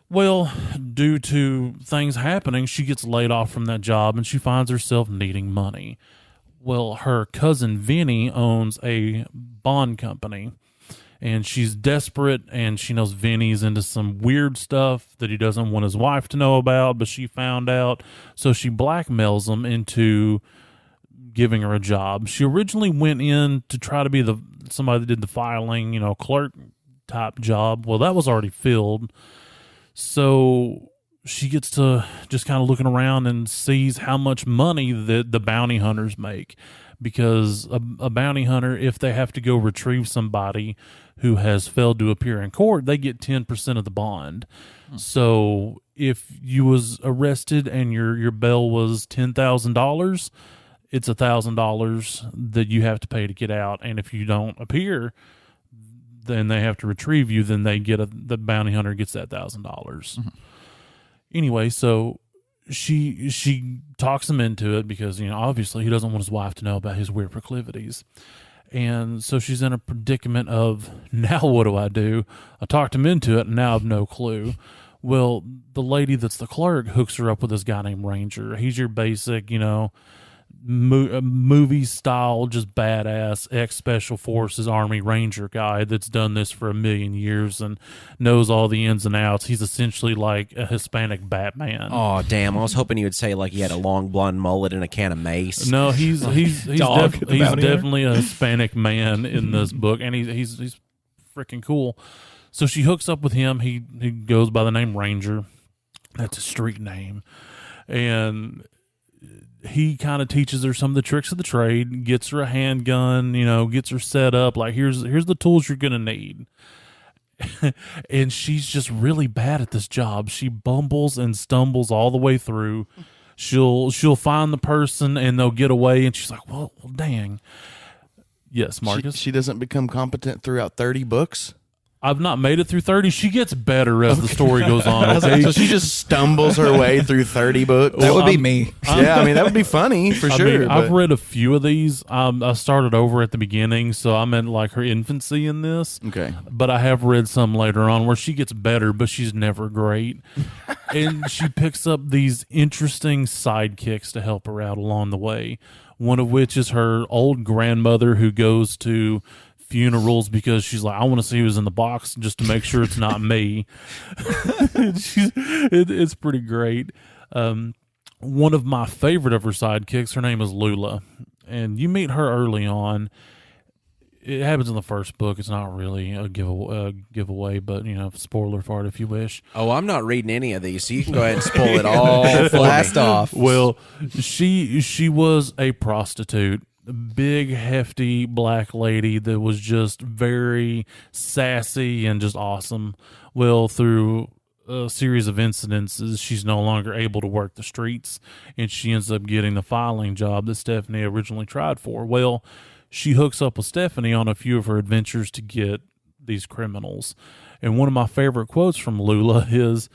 Well, due to things happening, she gets laid off from that job and she finds herself needing money. Well, her cousin Vinny owns a bond company. And she's desperate, and she knows Vinny's into some weird stuff that he doesn't want his wife to know about, but she found out. So she blackmails him into giving her a job. She originally went in to try to be somebody that did the filing, clerk type job. Well, that was already filled. So she gets to just kind of looking around and sees how much money the bounty hunters make. Because a bounty hunter, if they have to go retrieve somebody who has failed to appear in court, they get 10% of the bond. So if you was arrested and your bail was $10,000, it's $1,000 that you have to pay to get out. And if you don't appear, then they have to retrieve you. Then they get the bounty hunter gets that $1,000. Anyway, so she talks him into it because, obviously he doesn't want his wife to know about his weird proclivities. And so she's in a predicament of, now what do? I talked him into it, and now I have no clue. Well, the lady that's the clerk hooks her up with this guy named Ranger. He's your basic, movie style, just badass ex-special forces Army Ranger guy that's done this for 1,000,000 years and knows all the ins and outs. He's essentially like a Hispanic Batman. Oh, damn. I was hoping you would say like he had a long blonde mullet and a can of mace. No, he's definitely a Hispanic man in this book, and he's freaking cool. So she hooks up with him. He goes by the name Ranger. That's a street name. And he kind of teaches her some of the tricks of the trade, gets her a handgun, gets her set up. Like, here's the tools you're going to need. And she's just really bad at this job. She bumbles and stumbles all the way through. She'll find the person and they'll get away. And she's like, well dang. Yes, Marcus? She doesn't become competent throughout 30 books? I've not made it through 30. She gets better as the story goes on. Okay? So she just stumbles her way through 30 books. That would be me. Yeah, I mean, that would be funny for sure. I've read a few of these. I started over at the beginning, so I'm in like her infancy in this. Okay. But I have read some later on where she gets better, but she's never great. And she picks up these interesting sidekicks to help her out along the way. One of which is her old grandmother who goes to funerals because she's like, I want to see who's in the box just to make sure it's not me. It's pretty great. One of my favorite of her sidekicks, her name is Lula, and you meet her early on. It happens in the first book. It's not really a giveaway, but spoiler for it if you wish. Oh, I'm not reading any of these, so you can go ahead and spoil it all. Blast off. Well, she was a prostitute. Big, hefty black lady that was just very sassy and just awesome. Well, through a series of incidences, she's no longer able to work the streets, and she ends up getting the filing job that Stephanie originally tried for. Well, she hooks up with Stephanie on a few of her adventures to get these criminals. And one of my favorite quotes from Lula is,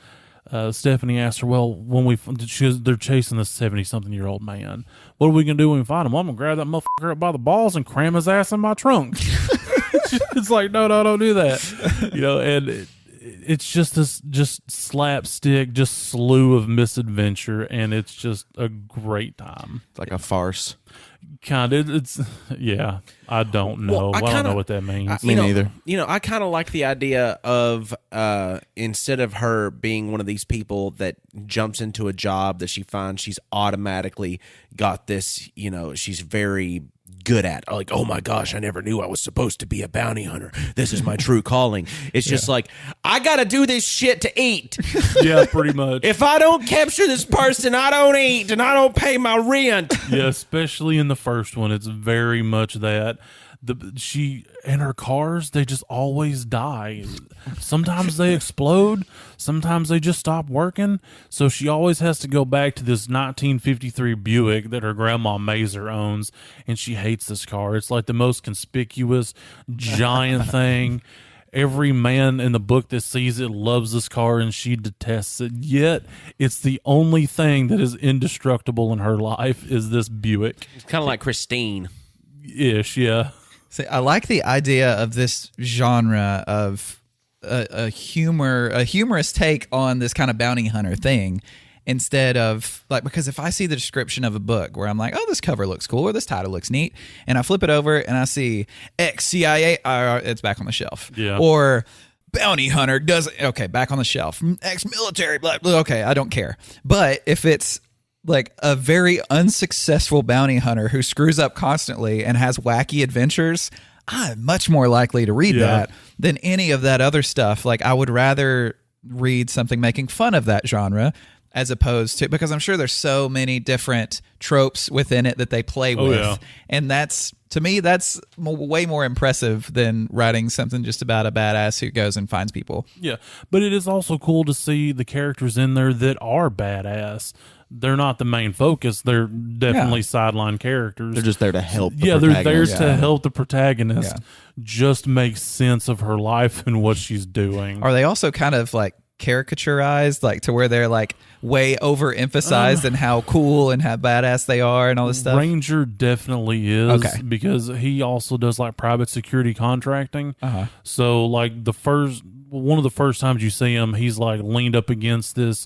Stephanie asked her, well, they're chasing this 70-something-year-old man. What are we going to do when we find him? Well, I'm going to grab that motherfucker up by the balls and cram his ass in my trunk. It's like, no, don't do that. And it's just this slapstick, just slew of misadventure, and it's just a great time. It's like a farce. Kind of. It's, yeah, I don't know. I don't know what that means. Me neither. I kind of like the idea of instead of her being one of these people that jumps into a job that she finds she's automatically got this, she's very good at. Like, oh my gosh, I never knew I was supposed to be a bounty hunter. This is my true calling. It's just like, I got to do this shit to eat. Yeah, pretty much. If I don't capture this person, I don't eat and I don't pay my rent. Yeah, especially in the first one, it's very much that. She and her cars, they just always die. Sometimes they explode, sometimes they just stop working. So she always has to go back to this 1953 Buick that her grandma Mazer owns, and she hates this car. It's like the most conspicuous giant thing. Every man in the book that sees it loves this car, and she detests it. Yet it's the only thing that is indestructible in her life is this Buick. It's kind of like Christine. Ish, yeah. See, I like the idea of this genre of a humorous take on this kind of bounty hunter thing, instead of like, because if I see the description of a book where I'm like, oh, this cover looks cool or this title looks neat, and I flip it over and I see ex-CIA, it's back on the shelf. Yeah. Or bounty hunter back on the shelf. Ex-military, blah, blah, okay, I don't care. But if it's like a very unsuccessful bounty hunter who screws up constantly and has wacky adventures, I'm much more likely to read that than any of that other stuff. Like, I would rather read something making fun of that genre as opposed to, because I'm sure there's so many different tropes within it that they play with. Yeah. And to me, that's way more impressive than writing something just about a badass who goes and finds people. Yeah, but it is also cool to see the characters in there that are badass. They're not the main focus. They're definitely sideline characters. They're just there to help the they're there protagonist. to help the protagonist just make sense of her life and what she's doing. Are they also kind of like caricaturized, like to where they're like way overemphasized and how cool and how badass they are and all this stuff? Ranger definitely is, Okay. because he also does like private security contracting. So like one of the first times you see him, he's like leaned up against this,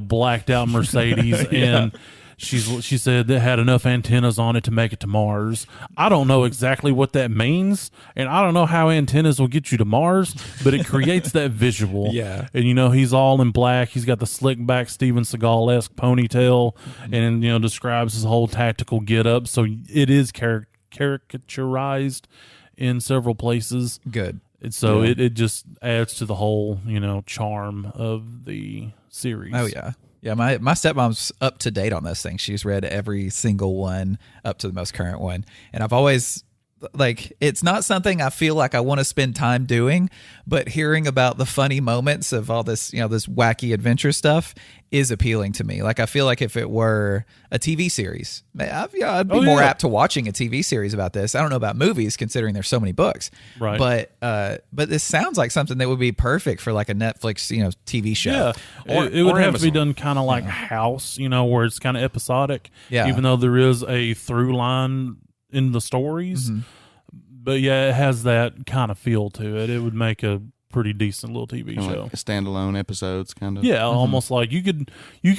blacked out Mercedes, and she said that had enough antennas on it to make it to Mars. I don't know exactly what that means, and I don't know how antennas will get you to Mars, but it creates that visual. Yeah. And he's all in black. He's got the slick back Steven Seagal-esque ponytail, and describes his whole tactical get-up. So it is caricaturized in several places. Good. So it just adds to the whole, charm of the series. Oh, yeah. Yeah, my stepmom's up to date on this thing. She's read every single one up to the most current one. And I've always, like it's not something I feel like I want to spend time doing, but hearing about the funny moments of all this, this wacky adventure stuff is appealing to me. Like I feel like if it were a TV series, I'd be more apt to watching a TV series about this. I don't know about movies, considering there's so many books. Right. But this sounds like something that would be perfect for like a Netflix, TV show. Yeah, it would have to be done kind of like House, where it's kind of episodic. Yeah. Even though there is a through line in the stories, but yeah, it has that kind of feel to it. It would make a pretty decent little TV show. Like standalone episodes, kind of. Yeah, almost like you could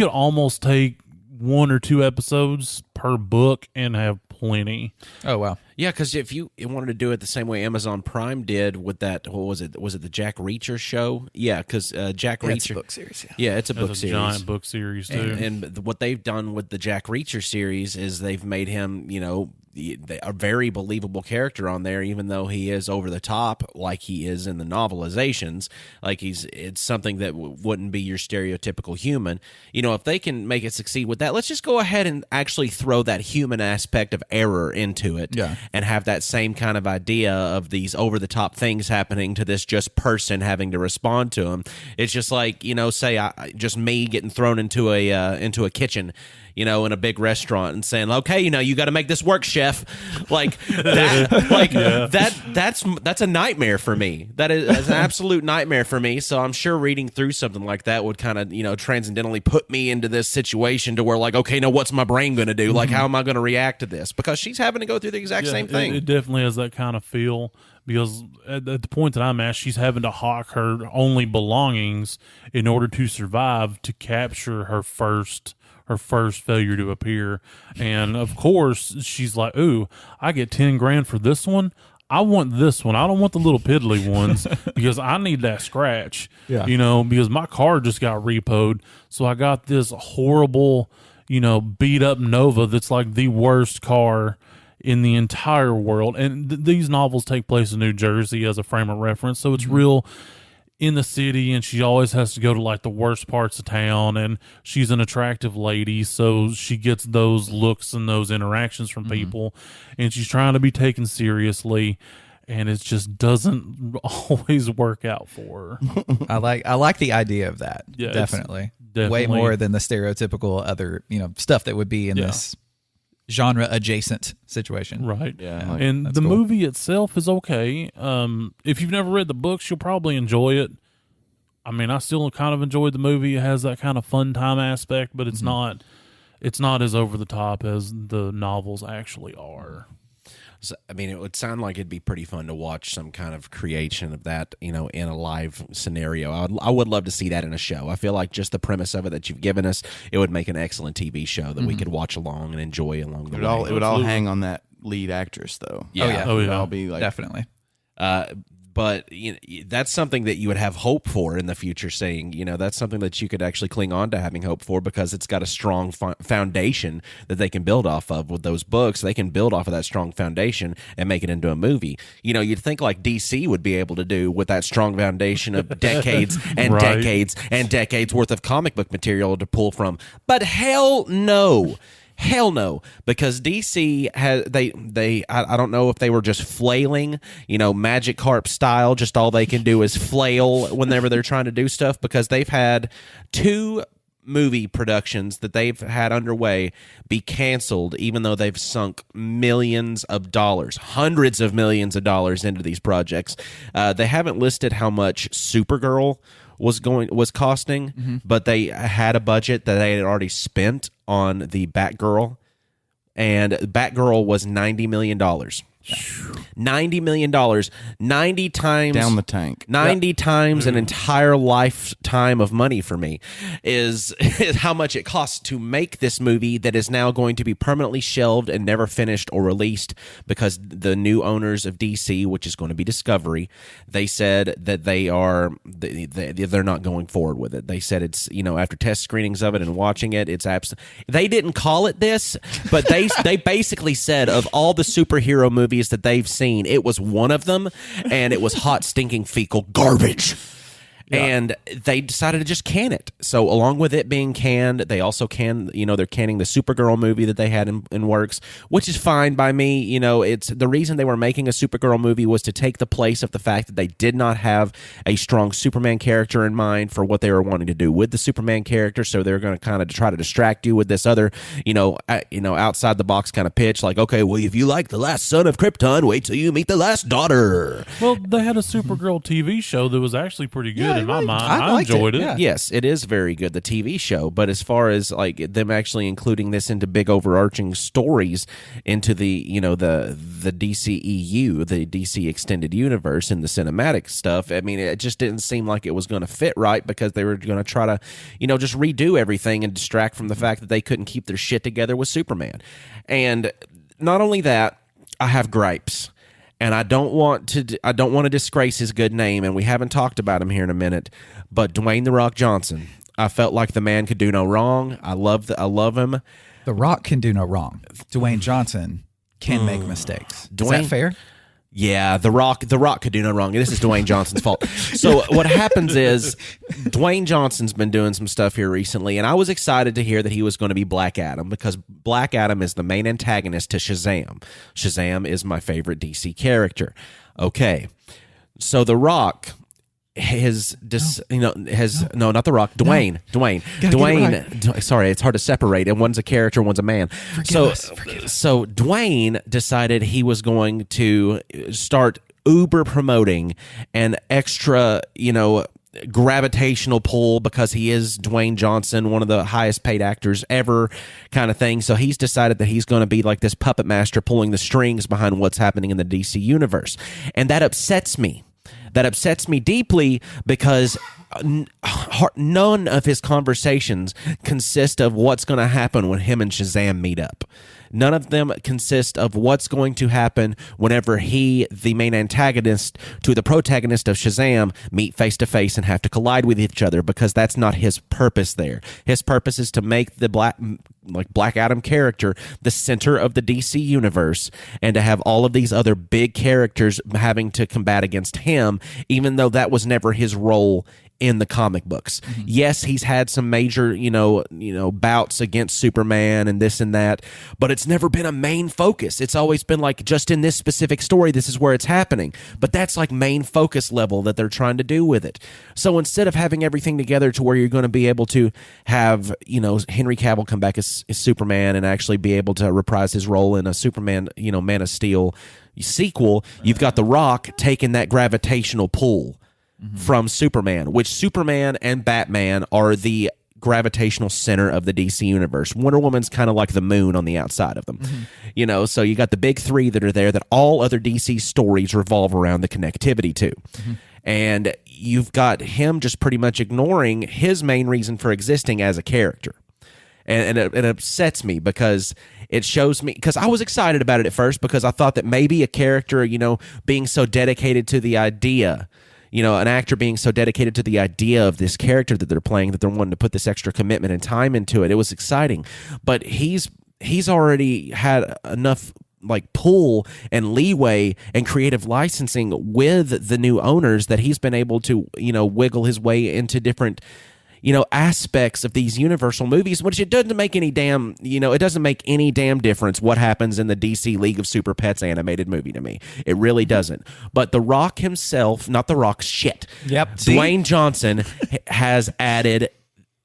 almost take 1 or 2 episodes per book and have plenty. Oh wow. Yeah, because if you wanted to do it the same way Amazon Prime did with that, what was it? Was it the Jack Reacher show? Yeah, because Jack Reacher. It's a book series. Yeah, it's a book It's a series. giant book series too. And what they've done with the Jack Reacher series is they've made him, a very believable character on there, even though he is over the top like he is in the novelizations. Like it's something that wouldn't be your stereotypical human. If they can make it succeed with that, let's just go ahead and actually throw that human aspect of error into it. Yeah. And have that same kind of idea of these over the top things happening to this just person having to respond to them. It's just like, say just me getting thrown into a kitchen, in a big restaurant and saying, okay, you got to make this work, chef. Like that, that's a nightmare for me. That is an absolute nightmare for me. So I'm sure reading through something like that would kind of, transcendentally put me into this situation to where like, okay, now what's my brain going to do? Like, how am I going to react to this? Because she's having to go through the exact same thing. It definitely has that kind of feel because at the point that I'm at, she's having to hawk her only belongings in order to survive to capture her first failure to appear. And of course she's like, ooh, I get 10 grand for this one. I want this one. I don't want the little piddly ones because I need that scratch. Yeah. Because my car just got repoed. So I got this horrible, beat up Nova that's like the worst car in the entire world. And these novels take place in New Jersey as a frame of reference. So it's real in the city, and she always has to go to like the worst parts of town, and she's an attractive lady, so she gets those looks and those interactions from people, and she's trying to be taken seriously, and it just doesn't always work out for her. I like the idea of that. Yeah, definitely. definitely Way more than the stereotypical other, stuff that would be in this genre adjacent situation. Right. Yeah. And the movie itself is okay. If you've never read the books, you'll probably enjoy it. I mean, I still kind of enjoyed the movie. It has that kind of fun time aspect, but it's not as over the top as the novels actually are. So, I mean, it would sound like it'd be pretty fun to watch some kind of creation of that, in a live scenario. I would love to see that in a show. I feel like just the premise of it that you've given us, it would make an excellent TV show that we could watch along and enjoy along the way. It would all hang on that lead actress, though. Yeah. Oh, It would yeah. all be like Definitely. But that's something that you would have hope for in the future, saying, that's something that you could actually cling on to having hope for because it's got a strong foundation that they can build off of with those books. They can build off of that strong foundation and make it into a movie. You'd think like DC would be able to do with that strong foundation of decades and Right. decades and decades worth of comic book material to pull from. But hell no. Hell no, because DC has I don't know if they were just flailing, Magic Carp style. Just all they can do is flail whenever they're trying to do stuff because they've had 2 movie productions that they've had underway be canceled, even though they've sunk millions of dollars, hundreds of millions of dollars into these projects. They haven't listed how much Supergirl was costing, but they had a budget that they had already spent on the Batgirl, and Batgirl was $90 million. $90 million, 90 times down the tank. 90 times an entire lifetime of money for me is how much it costs to make this movie that is now going to be permanently shelved and never finished or released because the new owners of DC, which is going to be Discovery, they said that they're not going forward with it. They said it's, after test screenings of it and watching it, it's they didn't call it this, but they basically said of all the superhero movies that they've seen, it was one of them, and it was hot, stinking, fecal garbage. And they decided to just can it. So along with it being canned, they also they're canning the Supergirl movie that they had in works, which is fine by me. It's the reason they were making a Supergirl movie was to take the place of the fact that they did not have a strong Superman character in mind for what they were wanting to do with the Superman character. So they're going to kind of try to distract you with this other, outside the box kind of pitch. Like, okay, well, if you like the last son of Krypton, wait till you meet the last daughter. Well, they had a Supergirl TV show that was actually pretty good in my mind. I enjoyed it. Yeah. Yes, it is very good, the TV show. But as far as like them actually including this into big overarching stories into the the DCEU, the DC Extended Universe, and the cinematic stuff, I mean, it just didn't seem like it was going to fit right because they were going to try to just redo everything and distract from the fact that they couldn't keep their shit together with Superman. And not only that, I have gripes. And I don't want to disgrace his good name, and we haven't talked about him here in a minute. But Dwayne "The Rock" Johnson, I felt like the man could do no wrong. I love him. The Rock can do no wrong. Dwayne Johnson can make mistakes. Is that fair? Yeah, The Rock could do no wrong. This is Dwayne Johnson's fault. So what happens is Dwayne Johnson's been doing some stuff here recently, and I was excited to hear that he was going to be Black Adam because Black Adam is the main antagonist to Shazam. Shazam is my favorite DC character. Okay, so The Rock not The Rock, Dwayne. Dwayne. Sorry, it's hard to separate. And one's a character, one's a man. So Dwayne decided he was going to start uber promoting an extra, gravitational pull because he is Dwayne Johnson, one of the highest paid actors ever, kind of thing. So he's decided that he's going to be like this puppet master pulling the strings behind what's happening in the DC universe, and that upsets me. That upsets me deeply because none of his conversations consist of what's going to happen when him and Shazam meet up. None of them consist of what's going to happen whenever he, the main antagonist to the protagonist of Shazam, meet face to face and have to collide with each other, because that's not his purpose there. His purpose is to make the Black Adam character the center of the DC universe, and to have all of these other big characters having to combat against him, even though that was never his role in the comic books. Mm-hmm. Yes, he's had some major, bouts against Superman and this and that, but it's never been a main focus. It's always been like, just in this specific story, this is where it's happening. But that's like main focus level that they're trying to do with it. So instead of having everything together to where you're going to be able to have, Henry Cavill come back as Superman and actually be able to reprise his role in a Superman, Man of Steel sequel, you've got The Rock taking that gravitational pull from Superman, which Superman and Batman are the gravitational center of the DC universe. Wonder Woman's kind of like the moon on the outside of them. Mm-hmm. So you got the big three that are there that all other DC stories revolve around the connectivity to. Mm-hmm. And you've got him just pretty much ignoring his main reason for existing as a character. And it upsets me because it shows me, because I was excited about it at first because I thought that maybe a character, being so dedicated to the idea, an actor being so dedicated to the idea of this character that they're playing, that they're wanting to put this extra commitment and time into it. It was exciting, but he's already had enough pull and leeway and creative licensing with the new owners that he's been able to, wiggle his way into different, aspects of these Universal movies, which it doesn't make any damn, it doesn't make any damn difference what happens in the DC League of Super Pets animated movie to me. It really doesn't. But The Rock himself, not The Rock, Dwayne Johnson has added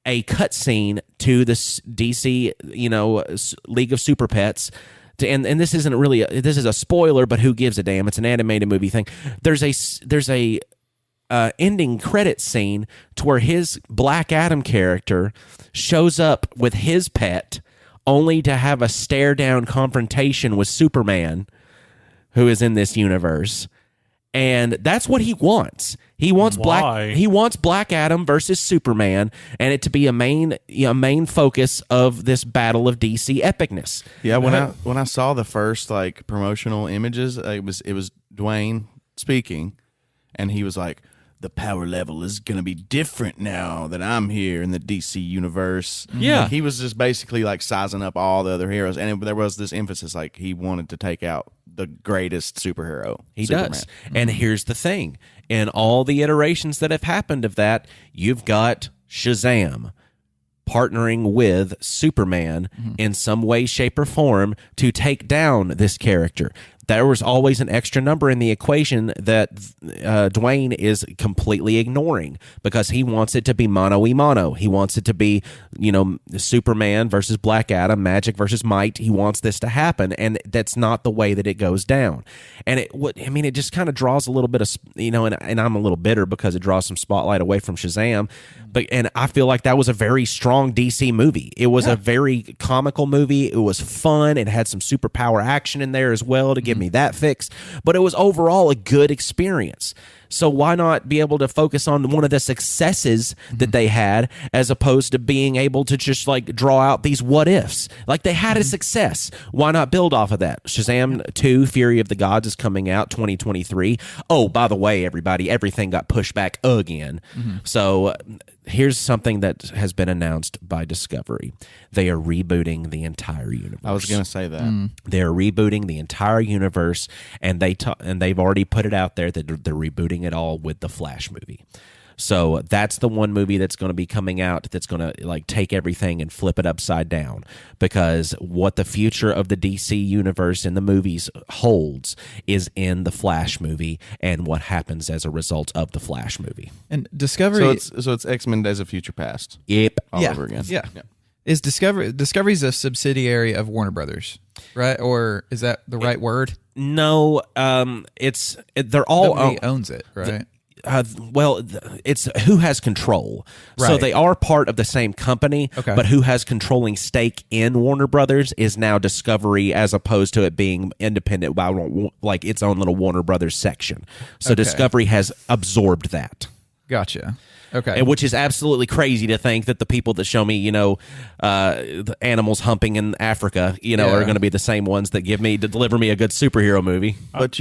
a cutscene to the DC, League of Super Pets. And this isn't really, this is a spoiler, but who gives a damn? It's an animated movie thing. There's a ending credit scene to where his Black Adam character shows up with his pet only to have a stare down confrontation with Superman, who is in this universe. And that's what he wants. He wants Black Adam versus Superman, and it to be a main focus of this battle of DC epicness. Yeah, when I saw the first promotional images, it was Dwayne speaking, and he was like, the power level is going to be different now that I'm here in the DC universe. Yeah. He was just basically sizing up all the other heroes. And there was this emphasis, he wanted to take out the greatest superhero. He Superman. does. And here's the thing. In all the iterations that have happened of that, you've got Shazam partnering with Superman in some way, shape, or form to take down this character. There was always an extra number in the equation that Dwayne is completely ignoring because he wants it to be mano-y-mano. He wants it to be, Superman versus Black Adam, Magic versus Might. He wants this to happen, and that's not the way that it goes down. And it just kind of draws a little bit of, and I'm a little bitter because it draws some spotlight away from Shazam. And I feel like that was a very strong DC movie. It was a very comical movie. It was fun. It had some superpower action in there as well to give me that fix. But it was overall a good experience. So why not be able to focus on one of the successes that they had as opposed to being able to just like draw out these what ifs? Like they had a success. Why not build off of that? Shazam 2 Fury of the Gods is coming out 2023. Oh, by the way, everybody, everything got pushed back again. So here's something that has been announced by Discovery. They are rebooting the entire universe. I was going to say that. They're rebooting the entire universe, and they've already put it out there that they're rebooting it all with the Flash movie. So that's the one movie that's going to be coming out that's going to like take everything and flip it upside down, because what the future of the DC universe in the movies holds is in the Flash movie and what happens as a result of the Flash movie. And Discovery, so it's X-Men Days of Future Past. Yep. All over again. Yeah. Is Discovery's a subsidiary of Warner Brothers, right? Or is that the right word? No, they're all Nobody owns it, right? It's who has control. So Right. they are part of the same company, Okay. but who has controlling stake in Warner Brothers is now Discovery, as opposed to it being independent by like its own little Warner Brothers section. So Okay. Discovery has absorbed that. Gotcha. Okay. And which is absolutely crazy to think that the people that show me, the animals humping in Africa, are going to be the same ones that deliver me a good superhero movie. But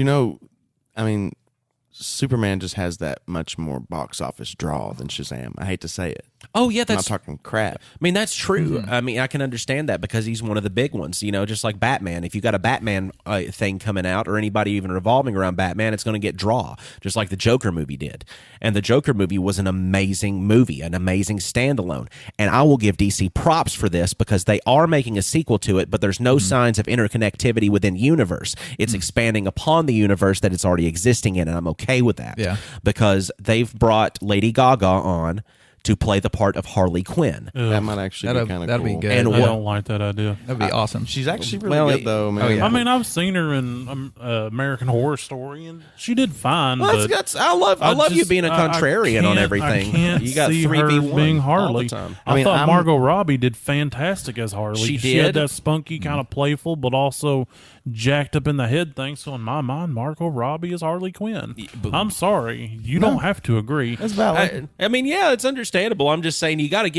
Superman just has that much more box office draw than Shazam. I hate to say it. Oh yeah, I'm not talking crap. I mean, that's true. I mean, I can understand that because he's one of the big ones, just like Batman. If you got a Batman thing coming out or anybody even revolving around Batman, it's going to get draw, just like the Joker movie did. And the Joker movie was an amazing movie, an amazing standalone. And I will give DC props for this because they are making a sequel to it, but there's no signs of interconnectivity within universe. It's expanding upon the universe that it's already existing in, and I'm okay with that. Yeah. Because they've brought Lady Gaga on to play the part of Harley Quinn. That might actually be kind of that'd cool. be good. And I what- don't like that idea. That'd be awesome. She's actually really good, though, man. Oh, yeah. I mean, I've seen her in American Horror Story, and she did fine. Well, but I love you just- being a contrarian on I everything. can't You got see 3v1 her being all Harley. the time. I mean, thought I'm- Margot Robbie did fantastic as Harley. She She had did. that spunky, kind of playful, but also jacked up in the head thing. So in my mind, Margot Robbie is Harley Quinn. but- I'm sorry, you don't have to agree. That's valid. I mean, yeah, it's understandable. I'm just saying you got to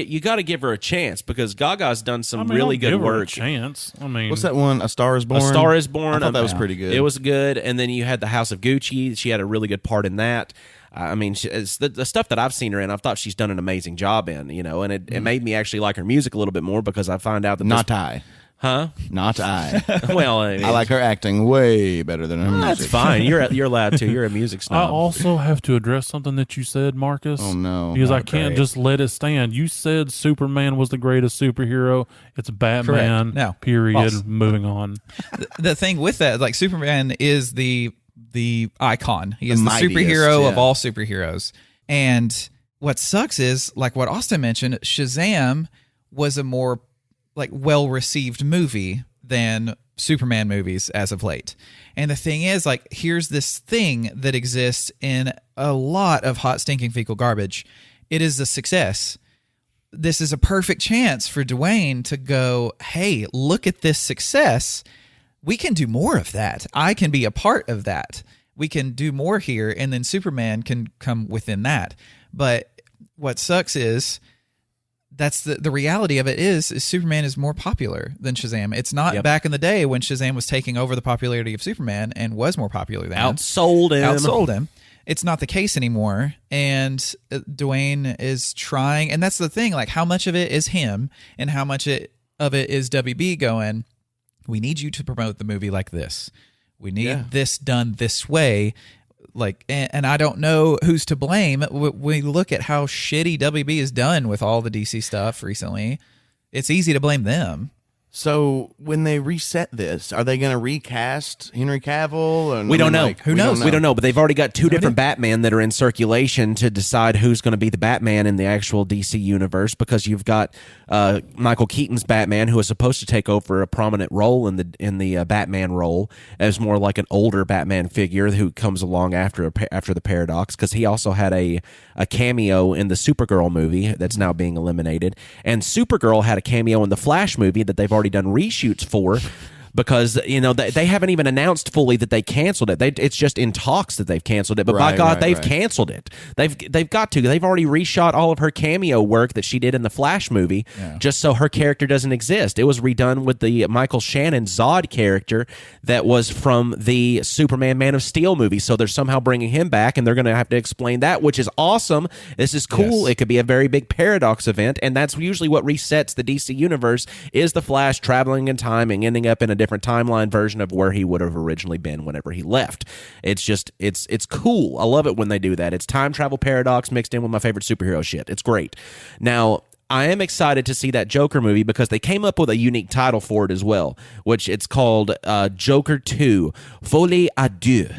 give her a chance because Gaga's done some I mean, really I'll good give her a work. chance. I mean, What's that one? A Star is Born? A Star is Born. I thought that was pretty good. It was good, and then you had the House of Gucci. She had a really good part in that. I mean, it's the stuff that I've seen her in, I've thought she's done an amazing job in. And it made me actually like her music a little bit more because I find out that Not I. huh? Not I. Well, I mean, I like her acting way better than her that's music. fine. You're allowed to. You're a music I snob. also have to address something that you said, Marcus. Oh, no. Because I Oh, can't great. just let it stand. You said Superman was the greatest superhero. It's Batman. Correct. No. Period. False. Moving on. The thing with that, like Superman is the icon. He is the mightiest, superhero of yeah. all superheroes. And what sucks is, like what Austin mentioned, Shazam was a more like well-received movie than Superman movies as of late. And the thing is, like, here's this thing that exists in a lot of hot, stinking fecal garbage. It is a success. This is a perfect chance for Dwayne to go, hey, look at this success. We can do more of that. I can be a part of that. We can do more here, and then Superman can come within that. But what sucks is that's the reality of it is Superman is more popular than Shazam. It's not back in the day when Shazam was taking over the popularity of Superman and was more popular than him. Outsold him. It's not the case anymore, and Dwayne is trying, and that's the thing, like how much of it is him and how much of it is WB going, we need you to promote the movie like this. We need this done this way. Like, and I don't know who's to blame. We look at how shitty WB has done with all the DC stuff recently. It's easy to blame them. So when they reset this, are they going to recast Henry Cavill? And We don't know. Who knows? We don't know, but they've already got two different Batman that are in circulation to decide who's going to be the Batman in the actual DC universe, because you've got Michael Keaton's Batman, who is supposed to take over a prominent role in the Batman role as more like an older Batman figure who comes along after the Paradox, because he also had a cameo in the Supergirl movie that's now being eliminated, and Supergirl had a cameo in the Flash movie that they've already done reshoots for, because they haven't even announced fully that they canceled it. It's just in talks that they've canceled it. But by God, they've canceled it. They've got to. They've already reshot all of her cameo work that she did in the Flash movie, just so her character doesn't exist. It was redone with the Michael Shannon Zod character that was from the Superman Man of Steel movie. So they're somehow bringing him back, and they're going to have to explain that, which is awesome. This is cool. Yes. It could be a very big Paradox event, and that's usually what resets the DC universe, is the Flash traveling in time and ending up in a different timeline version of where he would have originally been whenever he left. It's just it's cool. I love it when they do that. It's time travel Paradox mixed in with my favorite superhero shit. It's great. Now, I am excited to see that Joker movie because they came up with a unique title for it as well, which it's called Joker 2 Folie à Deux.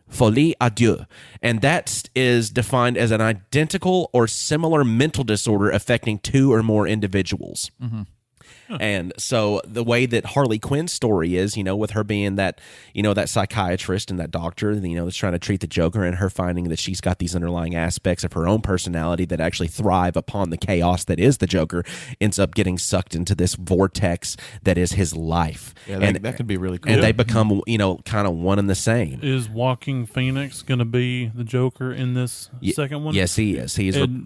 Folie à deux. And that is defined as an identical or similar mental disorder affecting two or more individuals. Mm-hmm. And so the way that Harley Quinn's story is, with her being that, that psychiatrist and that doctor, that's trying to treat the Joker, and her finding that she's got these underlying aspects of her own personality that actually thrive upon the chaos that is the Joker, ends up getting sucked into this vortex that is his life. Yeah, that could be really cool. And they become, kind of one and the same. Is Joaquin Phoenix going to be the Joker in this second one? Yes, he is.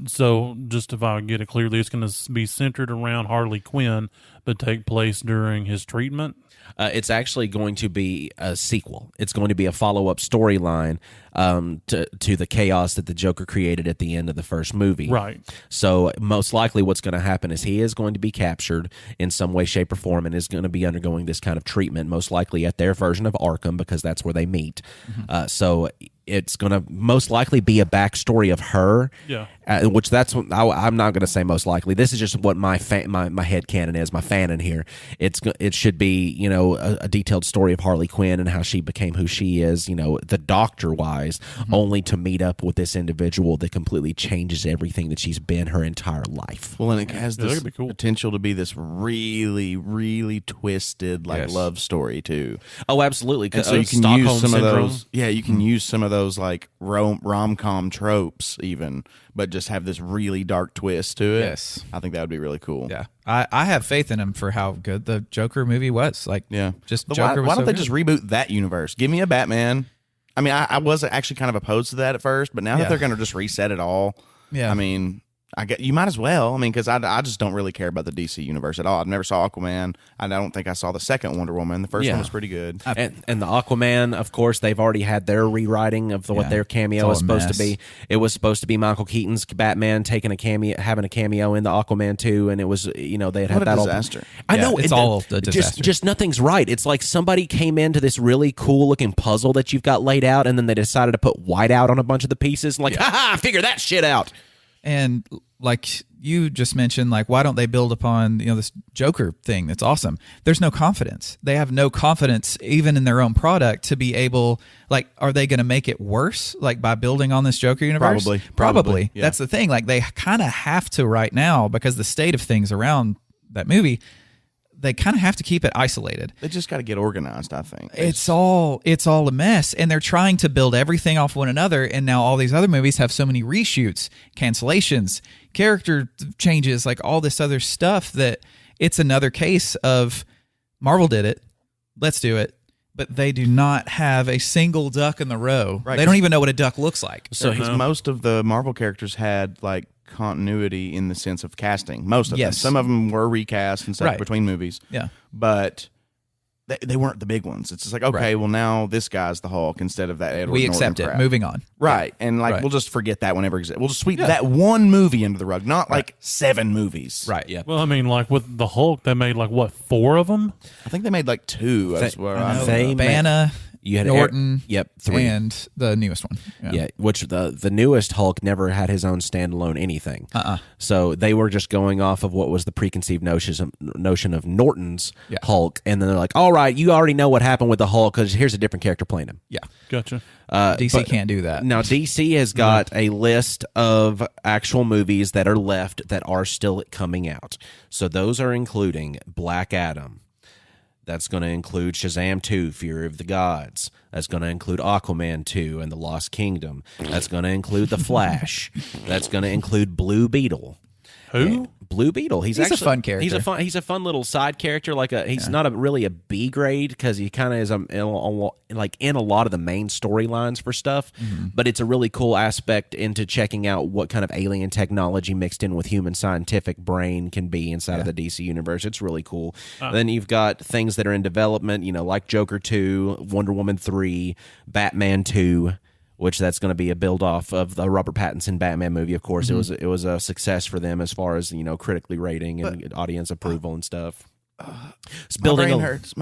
So just if I get it clearly, it's going to be centered around Harley Quinn, but take place during his treatment? It's actually going to be a sequel. It's going to be a follow-up storyline to the chaos that the Joker created at the end of the first movie. Right. So most likely what's going to happen is he is going to be captured in some way, shape, or form, and is going to be undergoing this kind of treatment, most likely at their version of Arkham, because that's where they meet. Mm-hmm. So it's going to most likely be a backstory of her, which that's what I'm not going to say most likely. This is just what my headcanon is, my fanon here. It should be, a detailed story of Harley Quinn and how she became who she is, the doctor-wise, only to meet up with this individual that completely changes everything that she's been her entire life. Well, and it has this potential to be this really, really twisted love story too. Oh, absolutely. And so you can use some of those. Yeah, you can use some of those like rom-com tropes even, but just have this really dark twist to it. Yes. I think that would be really cool. Yeah. I have faith in him for how good the Joker movie was. Like, just Joker was why don't they good. just reboot that universe? Give me a Batman. I mean, I was actually kind of opposed to that at first, but now that they're going to just reset it all, I mean, you might as well. I mean, because I just don't really care about the DC universe at all. I never saw Aquaman. I don't think I saw the second Wonder Woman. The first one was pretty good. And the Aquaman, of course, they've already had their rewriting of what their cameo was supposed to be. It was supposed to be Michael Keaton's Batman having a cameo in the Aquaman 2, and it was, they had that disaster. I know. It's all a disaster. Just nothing's right. It's like somebody came into this really cool looking puzzle that you've got laid out, and then they decided to put white out on a bunch of the pieces, and figure that shit out. And like you just mentioned, like, why don't they build upon, this Joker thing? That's awesome. There's no confidence. They have no confidence even in their own product to be able, like, are they going to make it worse? Like by building on this Joker universe? Probably. Yeah. That's the thing. Like they kind of have to right now because the state of things around that movie, they kind of have to keep it isolated. They just got to get organized, I think. It's all a mess, and they're trying to build everything off one another, and now all these other movies have so many reshoots, cancellations, character changes, like all this other stuff that it's another case of Marvel did it, let's do it, but they do not have a single duck in the row. Right. They don't even know what a duck looks like. So most of the Marvel characters had like continuity in the sense of casting. Most of them. Some of them were recast and stuff between movies. Yeah. But they weren't the big ones. It's just like, okay, well now this guy's the Hulk instead of that Edward We Norton accept crap. it. Moving on. Right. And like we'll just forget that one ever existed. We'll just sweep that one movie under the rug, not like 7 movies. Right. Yeah. Well, I mean, like with the Hulk, they made like what, 4 of them? I think they made like 2. Banner. You had Norton. Yep, 3. And the newest one. Yeah, which the newest Hulk never had his own standalone anything. So they were just going off of what was the preconceived notion of Norton's Hulk, and then they're like, all right, you already know what happened with the Hulk because here's a different character playing him. Yeah. Gotcha. DC can't do that. Now, DC has got a list of actual movies that are left that are still coming out. So those are including Black Adam. That's going to include Shazam 2, Fury of the Gods. That's going to include Aquaman 2 and the Lost Kingdom. That's going to include The Flash. That's going to include Blue Beetle. Who? Blue Beetle. He's a fun character. He's a fun little side character. He's not really a B grade because he kind of is in a lot of the main storylines for stuff. But it's a really cool aspect into checking out what kind of alien technology mixed in with human scientific brain can be inside of the DC universe. It's really cool. Then you've got things that are in development, like Joker 2, Wonder Woman 3, Batman 2. Which that's going to be a build off of the Robert Pattinson Batman movie. Of course, it was a success for them as far as critically rating and audience approval and stuff. My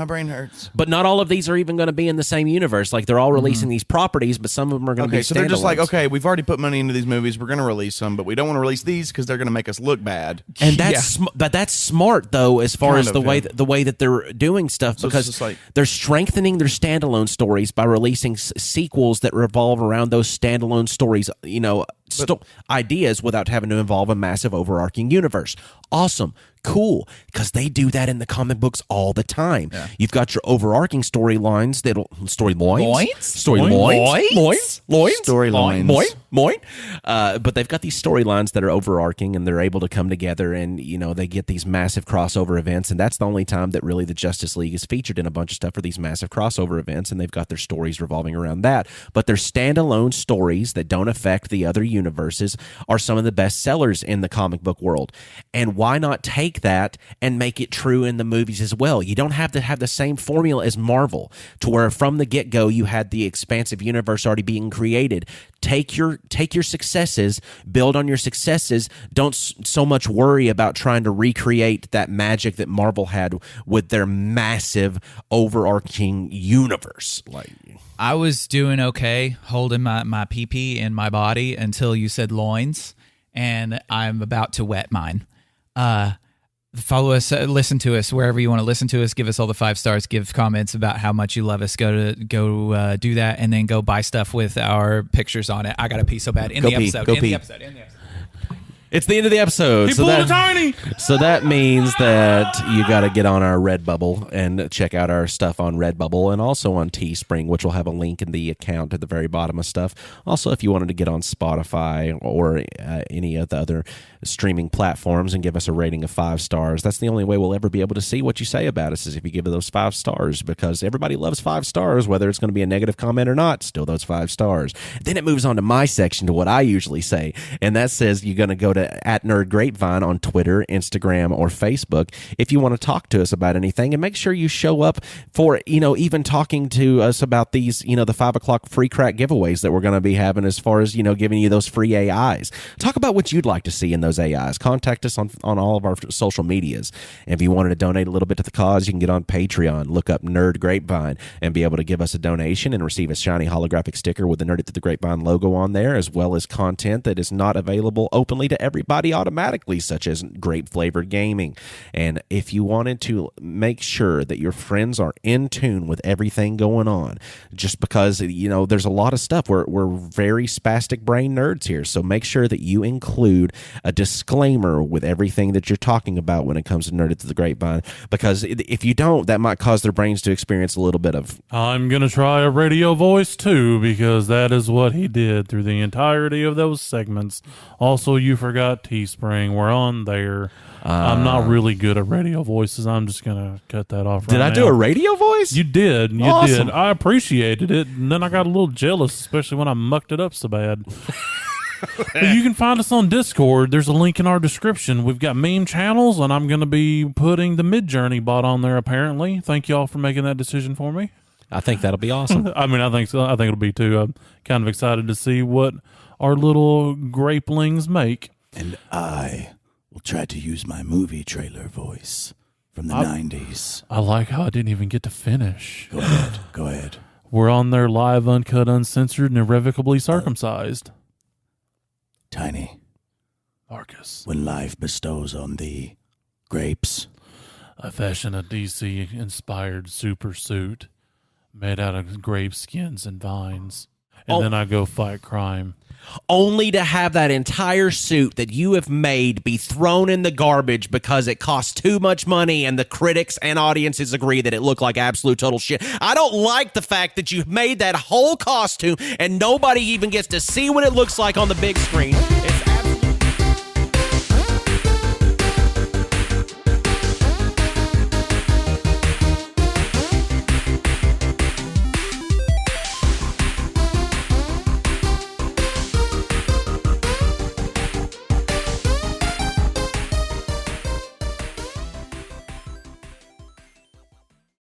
brain hurts. But not all of these are even going to be in the same universe. Like they're all releasing these properties, but some of them are going to be so they're just like, standalones. okay, we've already put money into these movies. We're going to release them, but we don't want to release these because they're going to make us look bad. And that's smart though, as far as the way that they're doing stuff, So because it's just like- they're strengthening their standalone stories by releasing sequels that revolve around those standalone stories. Ideas without having to involve a massive overarching universe. Awesome. Cool, because they do that in the comic books all the time. Yeah. You've got your overarching storylines but they've got these storylines that are overarching, and they're able to come together, and they get these massive crossover events, and that's the only time that really the Justice League is featured in a bunch of stuff for these massive crossover events, and they've got their stories revolving around that. But their standalone stories that don't affect the other universes are some of the best sellers in the comic book world. And why not take that and make it true in the movies as well? You don't have to have the same formula as Marvel, to where from the get-go you had the expansive universe already being created. Take your successes, build on your successes. Don't so much worry about trying to recreate that magic that Marvel had with their massive overarching universe. I was doing okay holding my pee-pee in my body until you said loins, and I'm about to wet mine. Follow us, listen to us wherever you want to listen to us. Give us all the 5 stars. Give comments about how much you love us. Go do that, and then go buy stuff with our pictures on it. I got to pee so bad. End the episode. It's the end of the episode. He pulled a tiny. So that means that you got to get on our Redbubble and check out our stuff on Redbubble, and also on Teespring, which will have a link in the account at the very bottom of stuff. Also, if you wanted to get on Spotify or any of the other streaming platforms and give us a rating of 5 stars, that's the only way we'll ever be able to see what you say about us, is if you give it those 5 stars, because everybody loves 5 stars, whether it's going to be a negative comment or not. Still those 5 stars. Then it moves on to my section, to what I usually say, and that says you're going to go to @NerdGrapevine on Twitter, Instagram, or Facebook if you want to talk to us about anything, and make sure you show up for even talking to us about these the 5 o'clock free crack giveaways that we're going to be having, as far as giving you those free AIs. Talk about what you'd like to see in those AIs. Contact us on all of our social medias. And if you wanted to donate a little bit to the cause, you can get on Patreon, look up Nerd Grapevine, and be able to give us a donation and receive a shiny holographic sticker with the Nerd Through the Grapevine logo on there, as well as content that is not available openly to everybody automatically, such as Grape Flavored Gaming. And if you wanted to make sure that your friends are in tune with everything going on, just because there's a lot of stuff, we're very spastic brain nerds here, so make sure that you include a disclaimer with everything that you're talking about when it comes to Nerded to the Grapevine, because if you don't, that might cause their brains to experience a little bit of... I'm gonna try a radio voice too, because that is what he did through the entirety of those segments. Also, you forgot Teespring. We're on there. I'm not really good at radio voices. I'm just going to cut that off right now. Did I do a radio voice? You did. You Awesome. did. I appreciated it. And then I got a little jealous, especially when I mucked it up so bad. But you can find us on Discord. There's a link in our description. We've got meme channels, and I'm going to be putting the MidJourney bot on there, apparently. Thank you all for making that decision for me. I think that'll be awesome. I mean, I think so. I think it'll be too. I'm kind of excited to see what our little grapelings make. And I will try to use my movie trailer voice from the 90s. I like how I didn't even get to finish. Go ahead. We're on there live, uncut, uncensored, and irrevocably circumcised. Tiny, Marcus. when life bestows on thee grapes, I fashion a DC-inspired super suit made out of grape skins and vines. And then I go fight crime. Only to have that entire suit that you have made be thrown in the garbage because it costs too much money and the critics and audiences agree that it looked like absolute total shit. I don't like the fact that you've made that whole costume and nobody even gets to see what it looks like on the big screen.